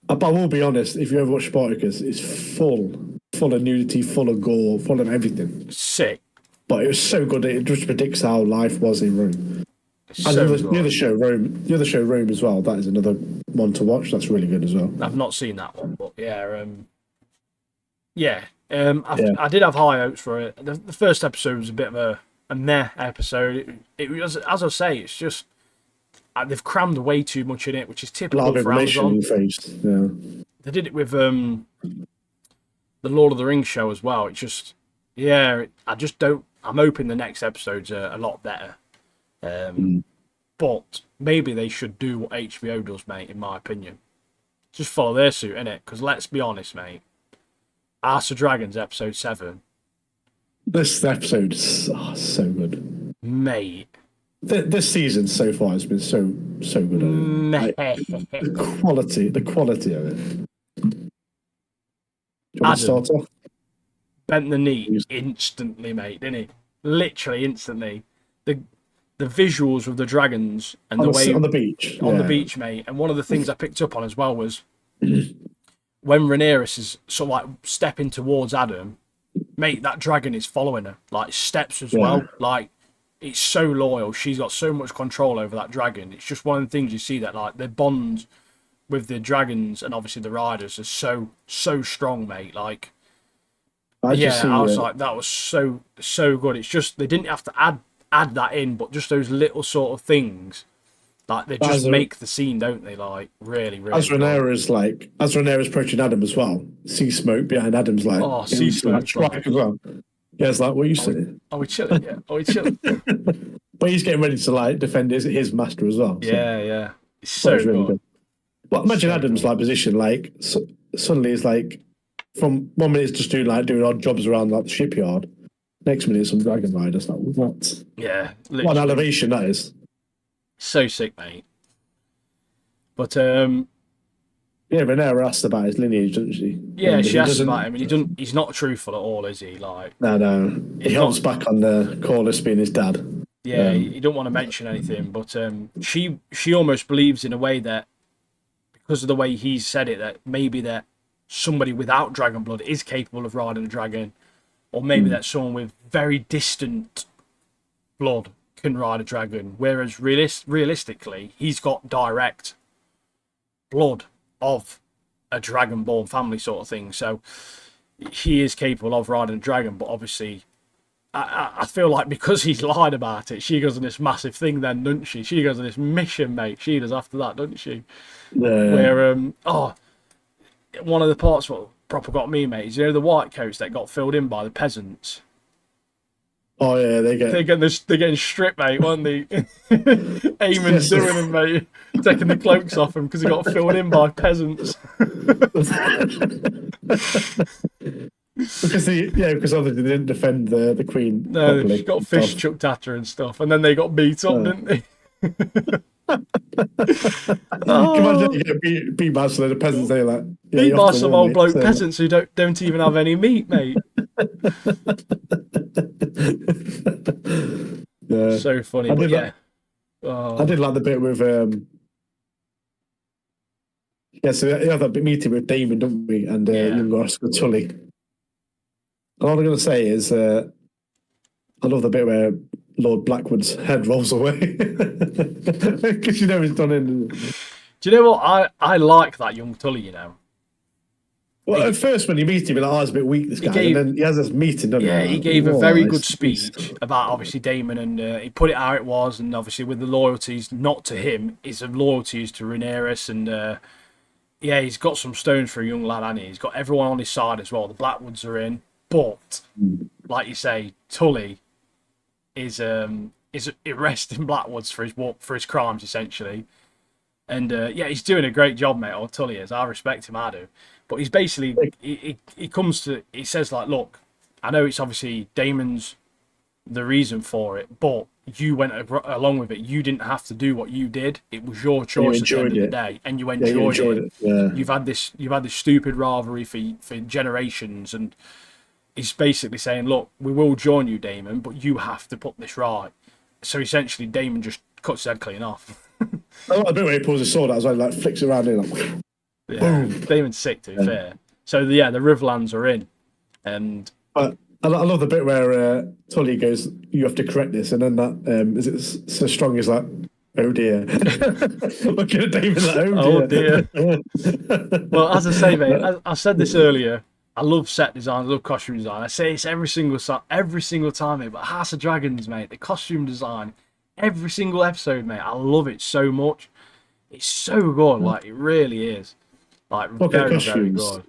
But I will be honest, if you ever watch Spartacus, it's full of nudity, full of gore, full of everything. Sick. But it was so good, it just predicts how life was in Rome. And the other show, Rome as well. That is another one to watch. That's really good as well. I've not seen that one, but I did have high hopes for it. The first episode was a bit of a meh episode. It was, as I say, it's just they've crammed way too much in it, which is typical for Amazon. Yeah. They did it with the Lord of the Rings show as well. It's just, I just don't. I'm hoping the next episode's a lot better. But maybe they should do what HBO does, mate, in my opinion. Just follow their suit, innit? Because let's be honest, mate. House of Dragons, episode 7. This episode is so good. Mate. This season so far has been so good. Like, the quality of it. Do you want to start off? Bent the knee instantly, mate, didn't he? Literally instantly. The visuals of the dragons and the way on the beach, the beach, mate. And one of the things I picked up on as well was when Rhaenyra is sort of like stepping towards Adam, mate. That dragon is following her, like steps as well. Like, it's so loyal. She's got so much control over that dragon. It's just one of the things you see, that like their bond with the dragons and obviously the riders is so strong, mate. Like, I was like, that was so good. It's just they didn't have to add that in, but just those little sort of things, like they just make the scene, don't they? Like, really. As Rhaenyra's approaching Adam as well, see smoke behind Adam's, like, see smoke as well. Yeah, it's like, what are you saying? Are we chilling? Yeah, are we chilling? But he's getting ready to like defend his master as well. So. Yeah. It's so really good. Well, imagine Adam's like position, like suddenly it's like from 1 minute it's just doing odd jobs around like the shipyard. Next minute, some dragon riders. Like, what? Yeah. Literally. What an elevation that is. So sick, mate. But, Rhaenyra asked about his lineage, doesn't she? Yeah, she asked about him, and he's not truthful at all, is he? Like, no. He holds back on the Corlys being his dad. Yeah, he don't want to mention anything, but she almost believes in a way that, because of the way he's said it, that maybe that somebody without dragon blood is capable of riding a dragon, or maybe that someone with very distant blood can ride a dragon, whereas realistically, he's got direct blood of a dragon-born family sort of thing. So he is capable of riding a dragon, but obviously, I feel like because he's lied about it, she goes on this massive thing then, doesn't she? She goes on this mission, mate. She does after that, doesn't she? Yeah. Where, one of the parts what proper got me, mate, is the white coats that got filled in by the peasants. Oh yeah, they're getting stripped, mate, weren't they? Aemon's doing them, mate, taking the cloaks off them because they got filled in by peasants. Because obviously they didn't defend the queen. No, properly. she got fish chucked at her and stuff, and then they got beat up, didn't they? Can you imagine Oh, you get beat by some of the peasants? They're like, yeah, beat you're off by to the some war, old mate. bloke So, peasants who don't even have any meat, mate. yeah, So funny, I but did like yeah. I Oh, did like the bit with yeah. So we have that big meeting with Damon, don't we? And yeah. young Oscar Tully. And all I'm going to say is I love the bit where Lord Blackwood's head rolls away because you know he's done in. Do you know what? I like that young Tully, you know. Well, He, at first when you meet him, you're like, oh, he's a bit weak, this he guy, and gave then he has this meeting, doesn't he? Yeah, You're he like, gave a whoa, very good he's speech about obviously Damon, and he put it how it was, and obviously with the loyalties not to him, his loyalties to Rhaenyra, and yeah, he's got some stones for a young lad, and he's got everyone on his side as well. The Blackwoods are in, but like you say, Tully is arresting Blackwoods for his crimes essentially, and yeah, he's doing a great job, mate. Or Tully is. I respect him, I do. But he's basically he comes to he says like, look, I know it's obviously Damon's the reason for it, but you went along with it. You didn't have to do what you did. It was your and you choice at the end enjoyed of the it. day, and you Yeah, you enjoyed enjoyed it. it. Yeah. You've had this stupid rivalry for generations, and he's basically saying, look, we will join you, Damon, but you have to put this right. So essentially, Damon just cuts his head clean off. I like the bit where he pulls his sword out as well, like flicks it around and like, Yeah, boom. Damon's sick, to be Yeah. fair. So yeah, the Riverlands are in, and But I love the bit where Tully goes, "You have to correct this," and then that is it so strong is like, "Oh dear." Looking at David like, "Oh oh dear." dear. Well, as I say, mate, I said this earlier. I love set design, I love costume design. I say it's every single time, mate. But House of Dragons, mate, the costume design, every single episode, mate. I love it so much. It's so good, like it really is, like Okay, very costumes. good.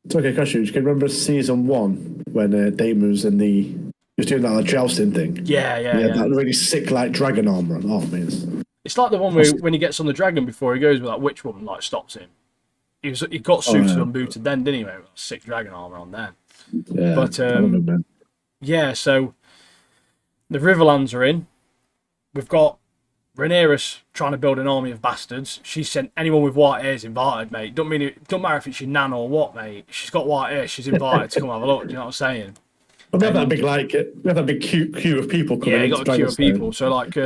It's okay, costumes. Can you remember season 1 when Damon was in he was doing that like, jousting thing? Yeah, He yeah, had yeah. that really sick like dragon armor on. Oh man, It's like the one where when he gets on the dragon before he goes with that witch woman, like stops him. He got oh suited yeah, and booted then, didn't he? Mate? With sick dragon armor on then. yeah. But I love him, man. yeah, so the Riverlands are in. We've got Rhaenyra trying to build an army of bastards. She sent anyone with white hair's invited, mate. Don't matter if it's your nan or what, mate. She's got white hair. She's invited to come have a look. Do you know what I'm saying? But we have that And big we have that big queue of people yeah, coming you got into a queue of Dragonstone. people. So like,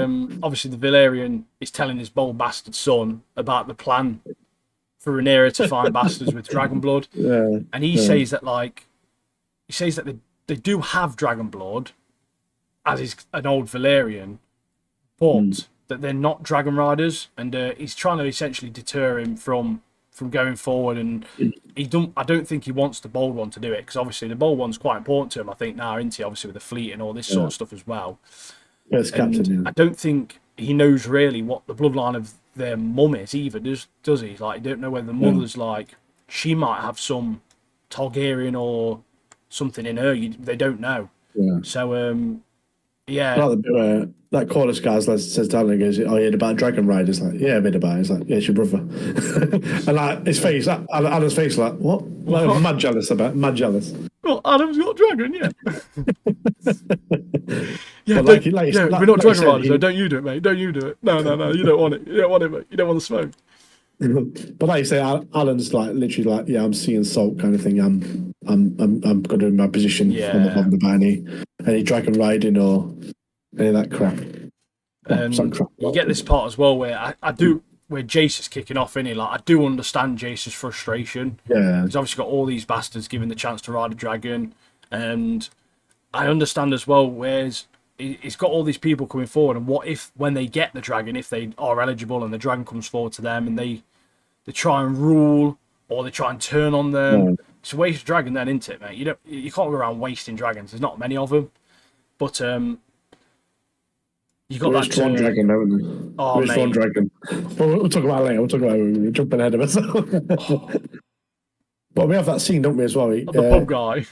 obviously the Valyrian is telling his bold bastard son about the plan for Rhaenyra to find bastards with dragon blood, Yeah, and he says that they do have dragon blood, as is an old Valyrian, but that they're not dragon riders, and he's trying to essentially deter him from going forward. And I don't think he wants the bold one to do it, because obviously the bold one's quite important to him. I think now, isn't he? Obviously with the fleet and all this sort yeah. of stuff as well. First And captain. I don't think he knows really what the bloodline of their mum is either. Does he? Like, he don't know whether the Yeah. mother's like she might have some Targaryen or something in her. They don't know. Yeah. So I yeah, like the bit where that Corliss guy says down and goes, "Oh, you heard about Dragon Riders?" Like, yeah, I heard about it. He's like, "Yeah, it's your brother." And like his face, Alan's face, like, "What?" Like, What? mad jealous about, mad jealous. Well, Adam's got a dragon, yeah. Yeah, But like, yeah, like, we're not like dragon said, riders, though. Don't you do it, mate. Don't you do it. No, you don't want it. You don't want it, mate. You don't want the smoke. but like you say, Alan's like literally like, "Yeah, I'm seeing salt kind of thing. I'm going to my position on Yeah. the any dragon riding or any of that crap." Oh, sorry, And crap. you get this part as well where I do where Jace is kicking off, innit? Like, I do understand Jace's frustration. Yeah, He's obviously got all these bastards given the chance to ride a dragon, and I understand as well where's he's got all these people coming forward, and what if when they get the dragon, if they are eligible and the dragon comes forward to them and they try and rule or they try and turn on them. yeah. It's a waste of dragon then, isn't it, mate? You can't go around wasting dragons. There's not many of them. But you got There that is one dragon, haven't there? Oh, There is one mate. dragon. Well, we'll talk about it later. We'll talk about it. We're jumping ahead of us. But we have that scene, don't we, as well? The pub guy.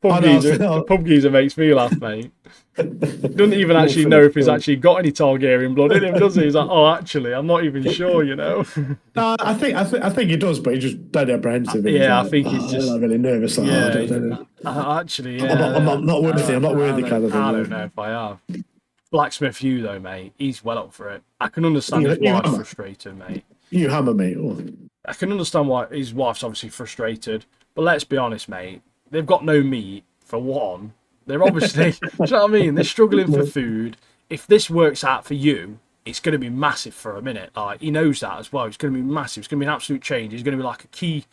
I know, The pub geezer makes me laugh, mate. Doesn't even actually know if he's actually got any Targaryen blood in him, does he? He's like, oh, actually, I'm not even sure, you know. No, I think he does, but he's just dead apprehensive. Yeah, Like, I think he's just like really nervous. Like, yeah. Actually, yeah. I'm not worthy. I'm not worthy, kind of thing. I don't know if I have. Blacksmith Hugh, though, mate, he's well up for it. I can understand his wife's frustrated, mate. You hammer, mate. I can understand why his wife's obviously frustrated, but let's be honest, mate. They've got no meat, for one. They're obviously, do you know what I mean? They're struggling for food. If this works out for you, it's going to be massive for a minute. Like, he knows that as well. It's going to be massive. It's going to be an absolute change. He's going to be like a key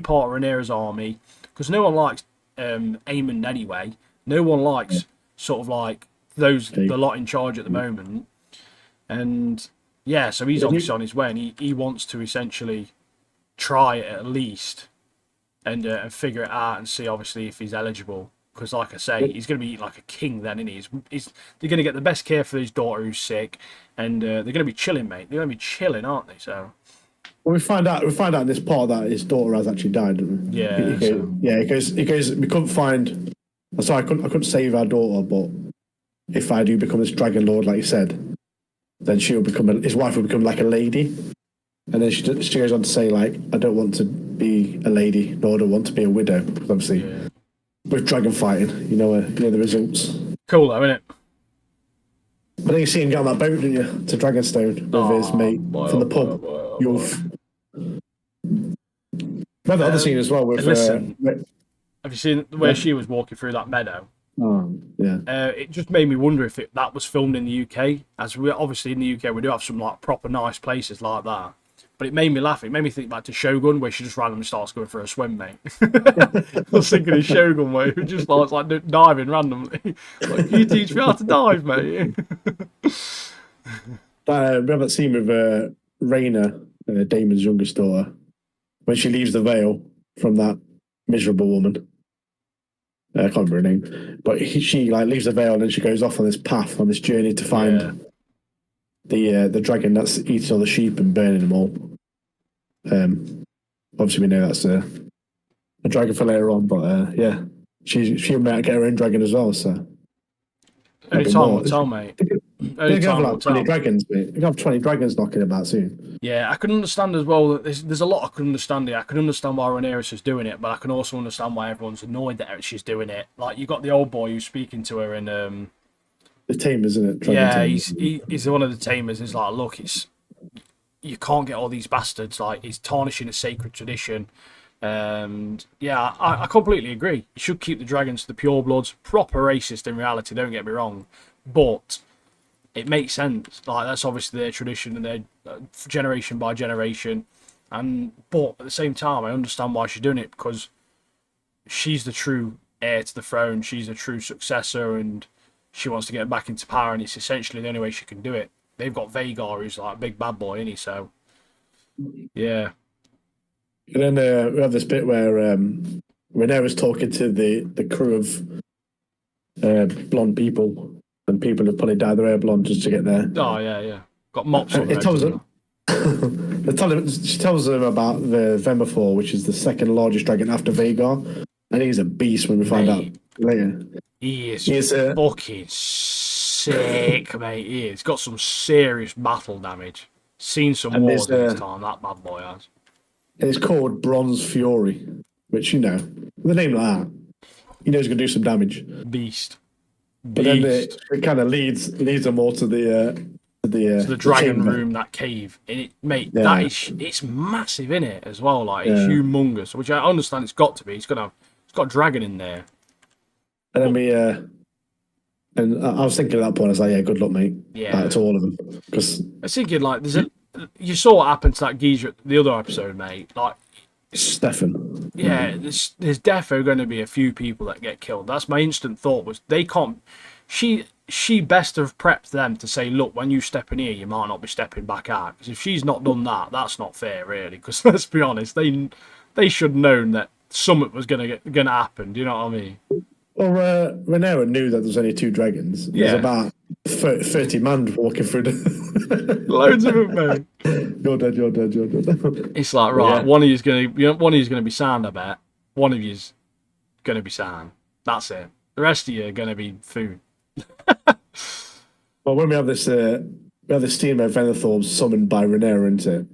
part of Rhaenyra's army, because no one likes Aemond anyway. No one likes sort of like the lot in charge at the moment. And yeah, so he's obviously on his way, and he wants to essentially try it at least and figure it out and see obviously if he's eligible. Because like I say, he's going to be like a king then, isn't he? They're going to get the best care for his daughter who's sick, and they're going to be chilling, mate. They're going to be chilling, aren't they? So. Well, we find out in this part that his daughter has actually died, don't we? Yeah. He goes. We couldn't find. Sorry, I couldn't save our daughter, but if I do become this dragon lord, like you said, then his wife will become like a lady, and then she goes on to say like, I don't want to be a lady, nor do I want to be a widow, because obviously with dragon fighting, you know the results. Cool though, isn't it? I think you see him get on that boat, didn't you, to Dragonstone with his mate from the pub. Remember the other scene as well with. Listen, have you seen where she was walking through that meadow? Oh, yeah. It just made me wonder if that was filmed in the UK. As we obviously in the UK we do have some like proper nice places like that. But it made me laugh. It made me think back to Shogun, where she just randomly starts going for a swim, mate. I was thinking of Shogun, where he just starts like diving randomly. Like, you teach me how to dive, mate. Remember that scene with Rhaena, Damon's youngest daughter, when she leaves the Vale from that miserable woman. I can't remember her name, but she like leaves the Vale and then she goes off on this path, on this journey to find the dragon that's eating all the sheep and burning them all. Obviously, we know that's a dragon for later on, but yeah, she might get her own dragon as well. So only time will tell, mate. Only time will tell. 20 dragons, mate. You can have 20 dragons knocking about soon. Yeah, I can understand as well that there's a lot I can understand here. I can understand why Rhaenyra is doing it, but I can also understand why everyone's annoyed that she's doing it. Like, you got the old boy who's speaking to her in the tamers, isn't it? Yeah, he's one of the tamers. He's like, look, you can't get all these bastards. Like, he's tarnishing a sacred tradition. And yeah, I completely agree. You should keep the dragons to the purebloods. Proper racist in reality, don't get me wrong, but it makes sense. Like, that's obviously their tradition and their generation by generation. But at the same time, I understand why she's doing it, because she's the true heir to the throne. She's a true successor, and she wants to get back into power, and it's essentially the only way she can do it. They've got Vhagar, who's like a big bad boy, isn't he? So, yeah. And then we have this bit where Rhaenyra's talking to the crew of blonde people, and people have probably dyed their hair blonde just to get there. Oh, yeah. Got mops on it tells them. She tells them about the Vemaphor, which is the second largest dragon after Vhagar, and he's a beast when we find out later. He is fucking sick, mate. He's got some serious battle damage. Seen some wars in his time, that bad boy has. It's called Bronze Fury, which, you know, with a name like that, you know he's going to do some damage. Beast. But then it kind of leads them all to the dragon room, that cave. Mate, it's massive, innit, as well. Like, it's humongous, which I understand it's got to be. It's got a dragon in there. And then and I was thinking at that point, I was like, yeah, good luck, mate. Yeah. To all of them. Because I was thinking, like, you saw what happened to that geezer the other episode, mate. Like, Stefan. Yeah, there's definitely going to be a few people that get killed. That's my instant thought, was they can't. She best have prepped them to say, look, when you step in here, you might not be stepping back out. Because if she's not done that, that's not fair, really. Because let's be honest, they should have known that something was gonna happen. Do you know what I mean? Well, Rhaenyra knew that there was only two dragons. There's about 30 man walking through the... Loads of them, mate. You're dead. It's like, right, one of you's gonna be sound, I bet. One of you's gonna be sound. That's it. The rest of you are gonna be food. Well, when we have this steam of Venathor summoned by Rhaenyra, isn't it?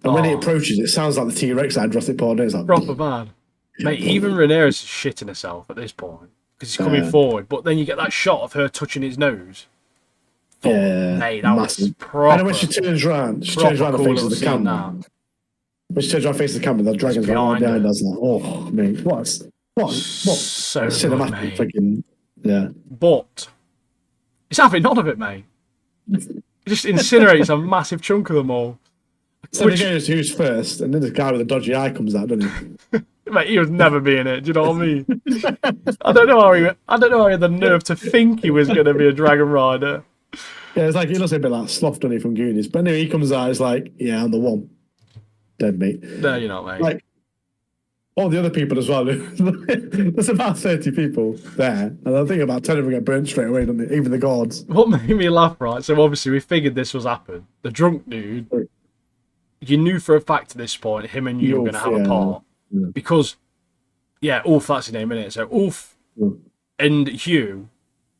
And when he approaches, it sounds like the T-Rex out of Jurassic Park. It's like proper bad. Mate, even Rhaenyra's shitting herself at this point, because he's coming forward. But then you get that shot of her touching his nose. thought, Yeah, mate, that massive. was proper. And then when she turns around and cool faces little the scene camera. now. When she turns around and faces the camera, the dragon's right behind us. Like, oh, mate, what So good, cinematic mate. freaking, yeah. But it's having none of it, mate. It just incinerates a massive chunk of them all. So they goes who's first, and then this guy with a dodgy eye comes out, doesn't he? Mate, he was never being it. Do you know what I mean? I don't know how he had the nerve to think he was going to be a dragon rider. Yeah, it's like he looks a bit like Sloth, doesn't he, from Goonies? But anyway, he comes out, it's like, yeah, I'm the one. Dead, mate. No, you're not, mate. Like, all the other people as well. There's about 30 people there, and I think about 10 of them get burnt straight away, don't they? Even the guards. What made me laugh, right? So obviously we figured this was happen. The drunk dude, you knew for a fact at this point him and you were going to have a part. Yeah. Because, Ulf, that's his name, isn't it? So Ulf and Hugh,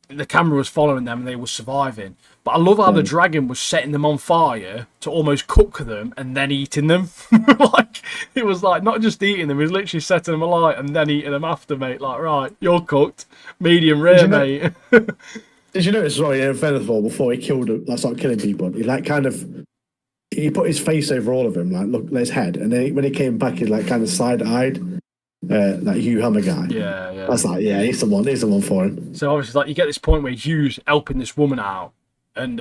the camera was following them and they were surviving. But I love how the dragon was setting them on fire to almost cook them and then eating them. Like, it was like not just eating them, he was literally setting them alight and then eating them after, mate. Like, right, you're cooked. Medium rare, mate. Did you notice as well, Venator, before he killed him, like started killing people, he like kind of he put his face over all of them, like look at his head, and then when he came back, he like kind of side-eyed that Hugh Hammer guy. Yeah. That's like, yeah, he's the one for him. So obviously, like, you get this point where Hugh's helping this woman out, and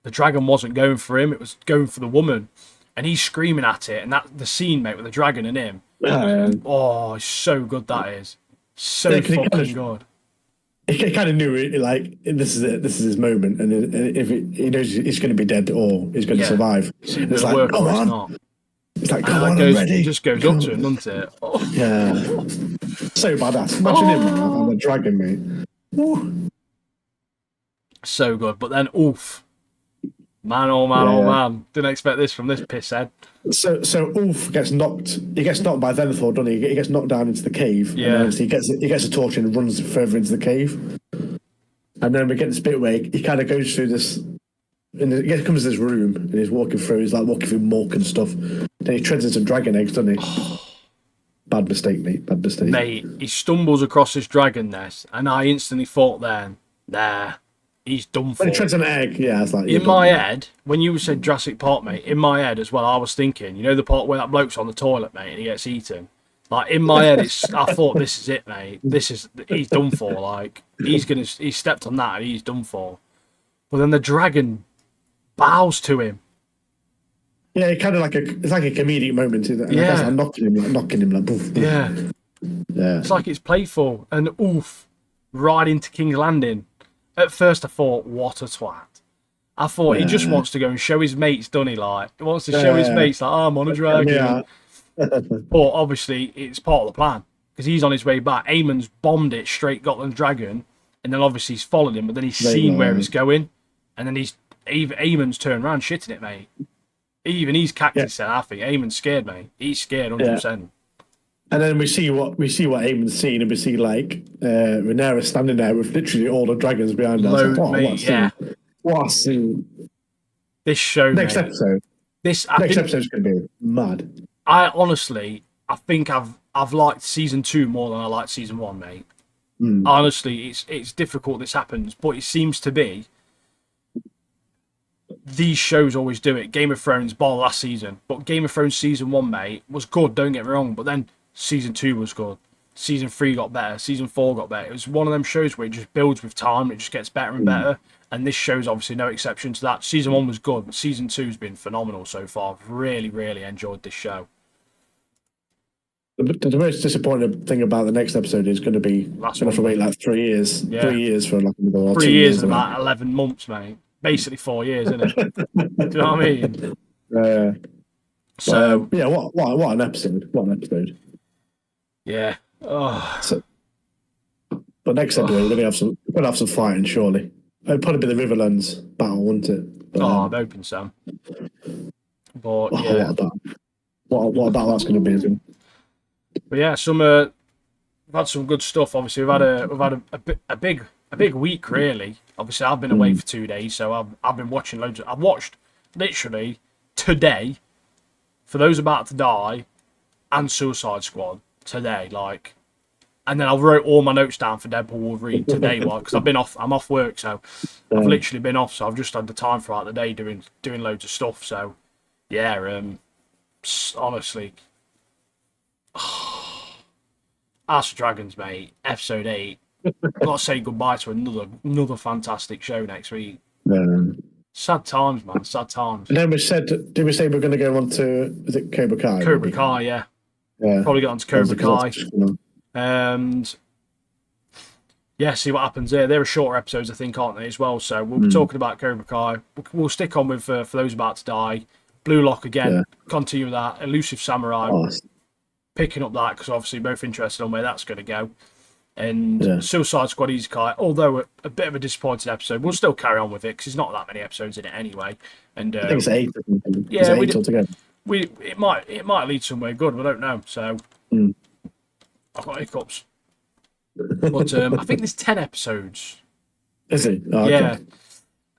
the dragon wasn't going for him; it was going for the woman, and he's screaming at it. And that the scene, mate, with the dragon and him. Oh, it's so good. That is so fucking good. He kind of knew it, like this is it. This is his moment, and if he knows he's going to be dead or he's going to survive, it's like, come on. Not. It's like, come on, I'm ready. It just goes up to him, doesn't it? Oh. Yeah. So badass. Imagine him on the dragon, mate. Woo. So good. But then, Ulf. Man, oh man. Didn't expect this from this pisshead. So Ulf gets knocked. He gets knocked by Venator, doesn't he? He gets knocked down into the cave. Yeah. And he gets a torch and runs further into the cave. And then we get this bit where he kind of goes through this. And he comes to this room and he's walking through. He's like walking through muck and stuff. Then he treads into dragon eggs, doesn't he? Bad mistake, mate. Bad mistake. Mate, he stumbles across this dragon nest, and I instantly thought then, nah, he's done for. When he treads an egg, yeah, it's like. In my head, when you said Jurassic Park, mate, in my head as well, I was thinking, you know, the part where that bloke's on the toilet, mate, and he gets eaten. Like, in my head, I thought, this is it, mate. He's done for. Like, he stepped on that and he's done for. But then the dragon bows to him. Yeah, kind of it's like a comedic moment. Yeah, I'm knocking him like poof, poof. Yeah. It's like it's playful. And Ulf right into King's Landing. At first, I thought, what a twat. I thought he just wants to go and show his mates, doesn't he? Like, he wants to show his mates, like, I'm on a dragon. Yeah. But obviously, it's part of the plan because he's on his way back. Eamon's bombed it straight, got the dragon, and then obviously he's followed him. But then he's seen where it's going, and then Eamon's turned around, shitting it, mate. Even he's cactus said, I think Eamon's scared, mate. He's scared 100%. And then we see what Eamon's seen, and we see like Rhaenyra standing there with literally all the dragons behind her. Like, what a scene! This show, next episode. Next episode's going to be mad. I think I've liked season 2 more than I liked season 1, mate. Honestly, it's difficult this happens, but it seems to be these shows always do it. Game of Thrones, bar last season, but Game of Thrones season 1, mate, was good. Don't get me wrong, but then season 2 was good. Season 3 got better. Season 4 got better. It was one of them shows where it just builds with time. It just gets better and better. And this show's obviously no exception to that. Season 1 was good, but season 2's been phenomenal so far. I've really, really enjoyed this show. The most disappointing thing about the next episode is going to be going to have to wait like 3 years. Yeah. 3 years for like another 3 years and like 11 months, mate. Basically 4 years, isn't it? Do you know what I mean? So yeah, what an episode! What an episode! Yeah. Oh. So, but next episode we're gonna have some fighting, surely. It'll probably be the Riverlands battle, won't it? But, I'm hoping so. But yeah, what battle that's going to be? But yeah, we've had some good stuff. Obviously, we've had a big week, really. Obviously, I've been away for 2 days, so I've been watching loads. I've watched literally today, For Those About to Die, and Suicide Squad today. Like, And then I wrote all my notes down for Deadpool Wolverine today, because I'm off work, so I've literally been off, so I've just had the time throughout the day doing loads of stuff. So yeah, honestly, House of Dragons, mate, episode 8. I've got to say goodbye to another fantastic show next week. Sad times, man. Sad times. And then did we say we're going to go on to, is it Cobra Kai? Cobra Kai, yeah. Probably get on to Cobra Kai. And yeah, see what happens there. They're shorter episodes, I think, aren't they, as well? So we'll be talking about Cobra Kai. We'll stick on with For Those About to Die. Blue Lock again. Continue with that. Elusive Samurai. Picking up that, because obviously both interested on where that's going to go. And Suicide Squad Easy Kai, although a bit of a disappointed episode, we'll still carry on with it because there's not that many episodes in it anyway. And I think it's 8. Yeah, it's 8 altogether. It might lead somewhere good. I don't know. So I've got hiccups. But I think there's 10 episodes. Is it? Oh, yeah.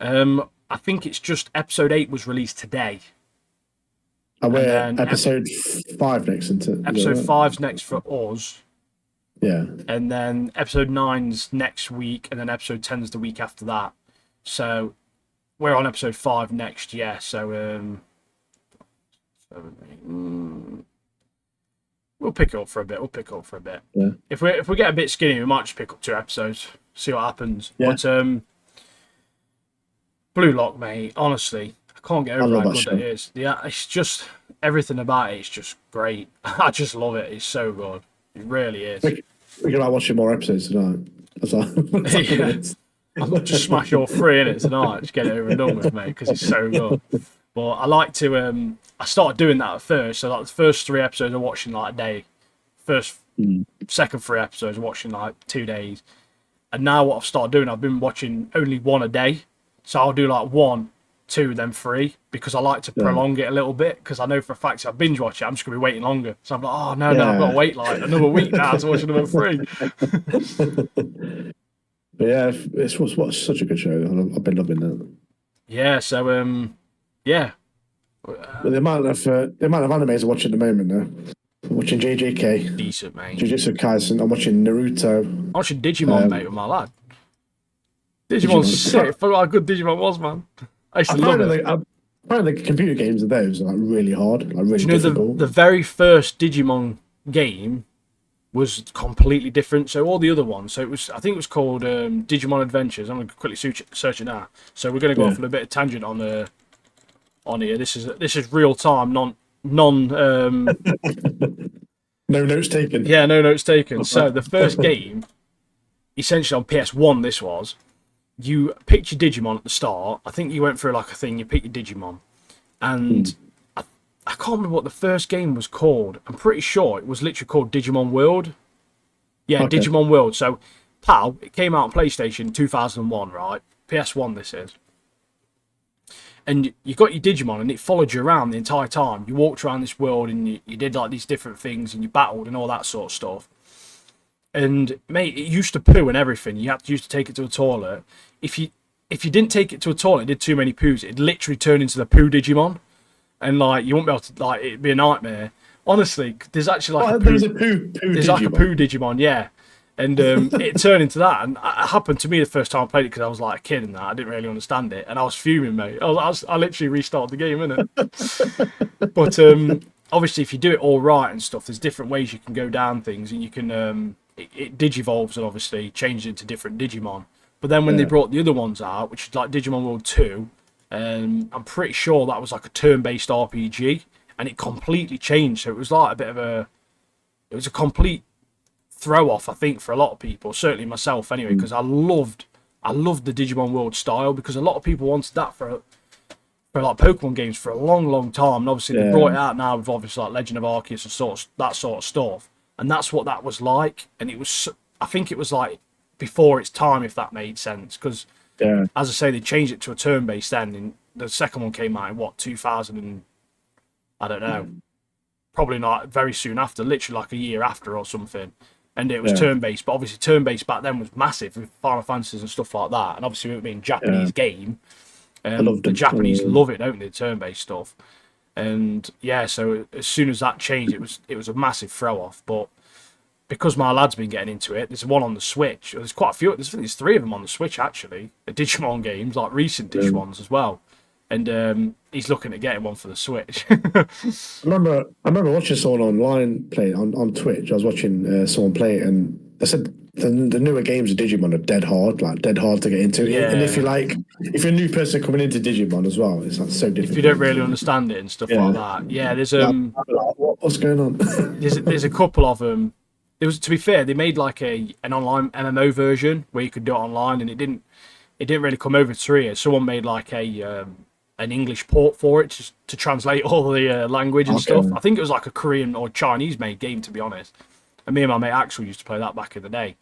Okay. I think it's just episode 8 was released today. And we're episode 5 next, isn't it? Episode 5's next for us. Yeah. And then episode 9's next week, and then episode 10's the week after that. So we're on episode 5 next, yeah. So we'll pick it up for a bit. Yeah. If we get a bit skinny, we might just pick up 2 episodes, see what happens. Yeah. But Blue Lock, mate, honestly, I can't get over how good it is. Yeah, it's just everything about it is just great. I just love it. It's so good. It really is. We're going to watching more episodes tonight. I'll just smash all 3 in it tonight. Just get it over and done with, mate, because it's so good. But I like to. I started doing that at first. So like the first 3 episodes, I'm watching like a day. Second 3 episodes, I'm watching like 2 days. And now what I've started doing, I've been watching only 1 a day. So I'll do like 1, 2, then 3, because I like to prolong it a little bit, because I know for a fact if I binge watch it, I'm just going to be waiting longer. So I'm like, oh, no, I've got to wait like another week now to watch another 3. But yeah, it's such a good show. I've been loving it. Yeah, so, yeah. But the amount of animes I watch at the moment, though. I'm watching JJK. Decent, mate. Jujutsu Kaisen. I'm watching Naruto. I'm watching Digimon, mate, with my lad. Digimon's sick. I forgot how good Digimon was, man. I used to love it. Apparently, the computer games of those are like really hard, like really difficult. The very first Digimon game was completely different. So all the other ones, I think it was called Digimon Adventures. I'm gonna quickly search it now. So we're gonna go off on a bit of tangent on here. This is real time, non. No notes taken. Yeah, no notes taken. So the first game, essentially on PS1, this was. You picked your Digimon at the start. I think you went through like a thing. You picked your Digimon, and I can't remember what the first game was called. I'm pretty sure it was literally called Digimon World. Yeah, okay. Digimon World. So, PAL, it came out on PlayStation 2001, right? PS1 this is. And you got your Digimon, and it followed you around the entire time. You walked around this world, and you did like these different things, and you battled and all that sort of stuff. And mate, it used to poo and everything. You had to use to take it to a toilet. If you didn't take it to a toilet, it did too many poos, it'd literally turn into the poo Digimon, and like you wouldn't be able to, like, it'd be a nightmare. Honestly, there's actually like there's a poo Digimon. Like a poo Digimon, yeah. And it turned into that, and it happened to me the first time I played it because I was like a kid and that I didn't really understand it, and I was fuming, mate. I literally restarted the game, innit? But obviously, if you do it all right and stuff, there's different ways you can go down things, and you can it digivolves and obviously changes into different Digimon. But then when they brought the other ones out, which is like Digimon World 2, I'm pretty sure that was like a turn-based RPG, and it completely changed. So it was like it was a complete throw-off, I think, for a lot of people, certainly myself anyway, because I loved the Digimon World style, because a lot of people wanted that for like Pokemon games for a long, long time, and obviously they brought it out now with obviously like Legend of Arceus and that sort of stuff, and that's what that was like, and I think it was like before its time, if that made sense, because as I say, they changed it to a turn-based then, and the second one came out in 2000 and I don't know, probably not very soon after, literally like a year after or something, and it was turn-based, but obviously turn-based back then was massive with Final Fantasies and stuff like that, and obviously with it being a Japanese game, the Japanese love it, don't they, turn-based stuff, and yeah, so as soon as that changed, it was a massive throw-off, but because my lad's been getting into it, there's one on the Switch. There's quite a few. I think there's 3 of them on the Switch actually. The Digimon games, like recent Digimons as well. And he's looking at getting one for the Switch. I remember watching someone online play it on Twitch. I was watching someone play it, and they said the newer games of Digimon are dead hard to get into. Yeah. And if you're a new person coming into Digimon as well, it's like so difficult. If you don't really understand it and stuff like that. Yeah, there's what's going on? there's a couple of them. To be fair, they made like an online MMO version where you could do it online, and it didn't really come over to here. Someone made like an English port for it to translate all the language and stuff. I think it was like a Korean or Chinese made game, to be honest. And me and my mate Axel used to play that back in the day.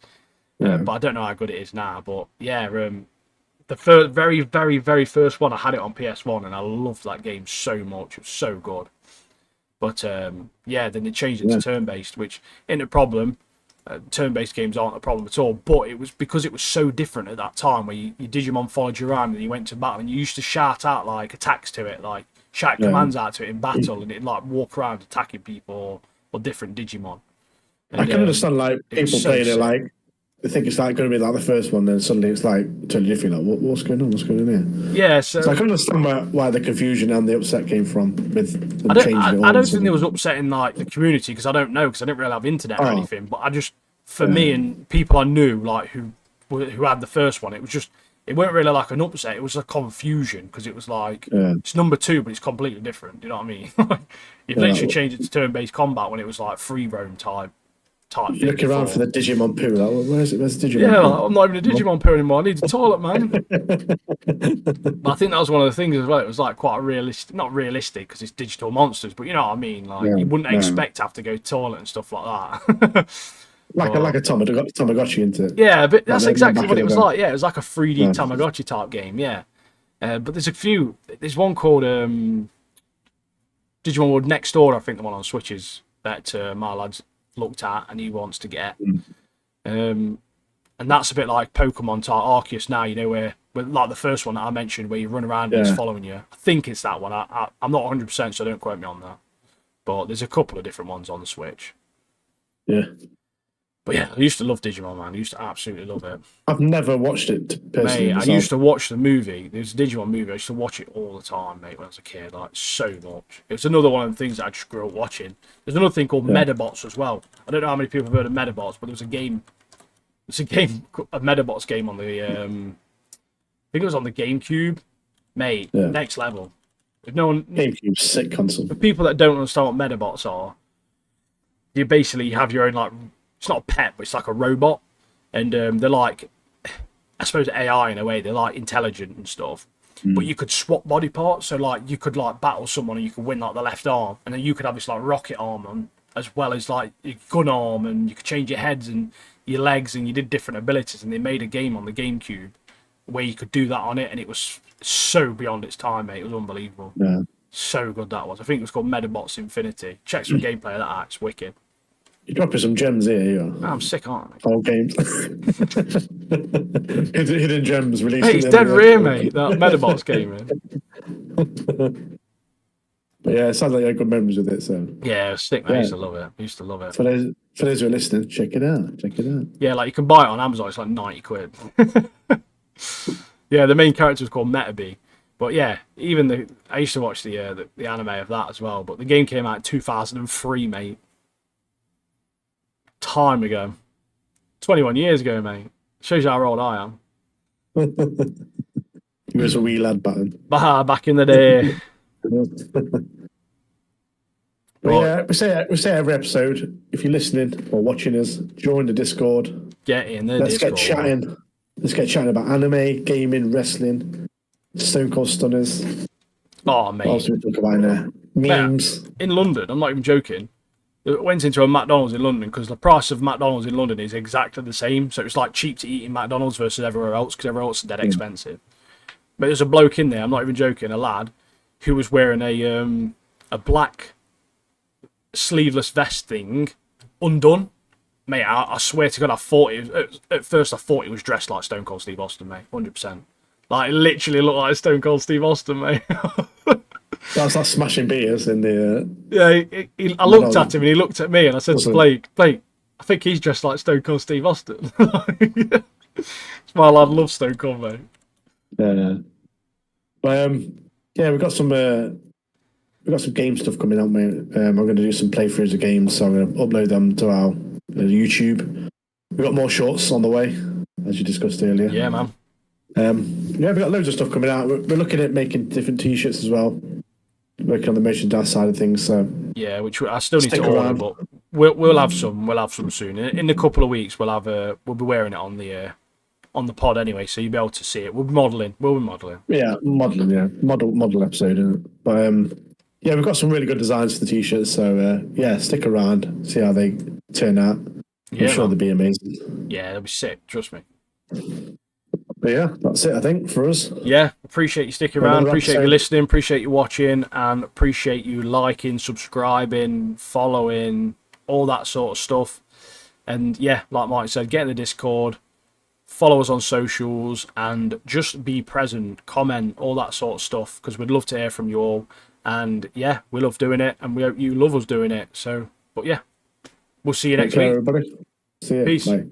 But I don't know how good it is now. But yeah, the very, very, very first one, I had it on PS1 and I loved that game so much. It was so good. But yeah, then they changed it to turn-based, which isn't a problem. Turn-based games aren't a problem at all, but it was because it was so different at that time, where your Digimon followed you around and you went to battle, and you used to shout out like attacks to it, like shout commands out to it in battle, and it'd like walk around attacking people or different Digimon. And, I can understand like people playing it like they think it's like going to be like the first one, then suddenly it's like totally different. Like what's going on? What's going on here? Yeah, so I can understand where the confusion and the upset came from with changing it all. I don't think it was upsetting like the community, because I don't know, because I didn't really have internet or anything. But I just, for me and people I knew like who had the first one, it weren't really like an upset. It was a confusion, because it was like it's number 2, but it's completely different. Do you know what I mean? You've literally changed it to turn-based combat when it was like free roam type. You look around for the Digimon poo. Like, where's the Digimon? Yeah, like, I'm not even a Digimon poo anymore. I need a toilet, man. But I think that was one of the things as well. It was like quite realistic, not realistic because it's digital monsters, but you know what I mean. Like you wouldn't expect to have to go to toilet and stuff like that. like a Tamagotchi into it. Yeah, but that's exactly what it was like. Yeah, it was like a 3D Tamagotchi type game. Yeah, but there's a few. There's one called Digimon World Next Door. I think the one on Switches that my lad's looked at and he wants to get. And that's a bit like Pokemon type Arceus now, you know, where like the first one that I mentioned, where you run around and it's following you. I think it's that one. I'm not 100%, so don't quote me on that. But there's a couple of different ones on the Switch. Yeah. But yeah, I used to love Digimon, man. I used to absolutely love it. I've never watched it personally. Mate, I used to watch the movie. There's a Digimon movie. I used to watch it all the time, mate, when I was a kid. Like, so much. It was another one of the things that I just grew up watching. There's another thing called Medabots as well. I don't know how many people have heard of Medabots, but there was a game. It's a Medabots game on the, I think it was on the GameCube. Mate, next level. If no one, GameCube's sick console. For people that don't understand what Medabots are, you basically have your own, like, it's not a pet, but it's like a robot. And they're like, I suppose AI in a way. They're like intelligent and stuff. But you could swap body parts. So like you could like battle someone and you could win like the left arm. And then you could have this like rocket arm on, as well as like your gun arm. And you could change your heads and your legs, and you did different abilities. And they made a game on the GameCube where you could do that on it. And it was so beyond its time, mate. It was unbelievable. Yeah. So good that was. I think it was called Medabots Infinity. Check some gameplay of that. It's wicked. You're dropping some gems here, you are. I'm sick, aren't I? Whole games. hidden gems released. Hey, it's dead rare, mate. That Medabots game, man. But yeah, it sounds like you had good memories with it. So yeah, it was sick, mate. I used to love it. I used to love it. For those who are listening, check it out. Yeah, like you can buy it on Amazon. It's like 90 quid. Yeah, the main character was called Metabee. But yeah, even I used to watch the anime of that as well. But the game came out in 2003, mate. Time ago. 21 years ago, mate. Shows you how old I am. He was a wee lad back in the day. Yeah, we say every episode, if you're listening or watching us, join the Discord. Get in the Let's Discord. Get chatting. Let's get chatting about anime, gaming, wrestling, Stone Cold Stunners. Oh, mate. What else do we talk about in there? Memes. In London, I'm not even joking. I went into a McDonald's in London because the price of McDonald's in London is exactly the same. So it's like cheap to eat in McDonald's versus everywhere else, because everywhere else is dead expensive. But there's a bloke in there, I'm not even joking, a lad, who was wearing a black sleeveless vest thing, undone. Mate, I swear to God, at first I thought he was dressed like Stone Cold Steve Austin, mate, 100%. Like, it literally looked like Stone Cold Steve Austin, mate. That's like smashing beers in the... Yeah, I looked at him and he looked at me and I said to Blake, I think he's dressed like Stone Cold Steve Austin. It's my lad loves Stone Cold, mate. Yeah. But yeah, we've got some game stuff coming out, mate. I'm going to do some playthroughs of games, so I'm going to upload them to our YouTube. We've got more shorts on the way, as you discussed earlier. Yeah, man. Yeah, we've got loads of stuff coming out. We're looking at making different T-shirts as well. Working on the merchandise side of things. So yeah, which I still need stick to order, around. but we'll have some. We'll have some soon. In a couple of weeks, we'll be wearing it on the pod anyway, so you'll be able to see it. We'll be modelling. Yeah, modelling. Yeah, model episode. Isn't it? But yeah, we've got some really good designs for the T-shirts. So yeah, stick around, see how they turn out. I'm Yeah, sure man. they'll be amazing. Yeah, they'll be sick. Trust me. But yeah, that's it. I think for us. Yeah, appreciate you sticking around. Appreciate you listening. Appreciate you watching, and appreciate you liking, subscribing, following, all that sort of stuff. And yeah, like Mike said, get in the Discord, follow us on socials, and just be present, comment, all that sort of stuff, because we'd love to hear from you all. And yeah, we love doing it, and we hope you love us doing it. So, but yeah, we'll see you next week. Everybody. See you. Peace. Bye.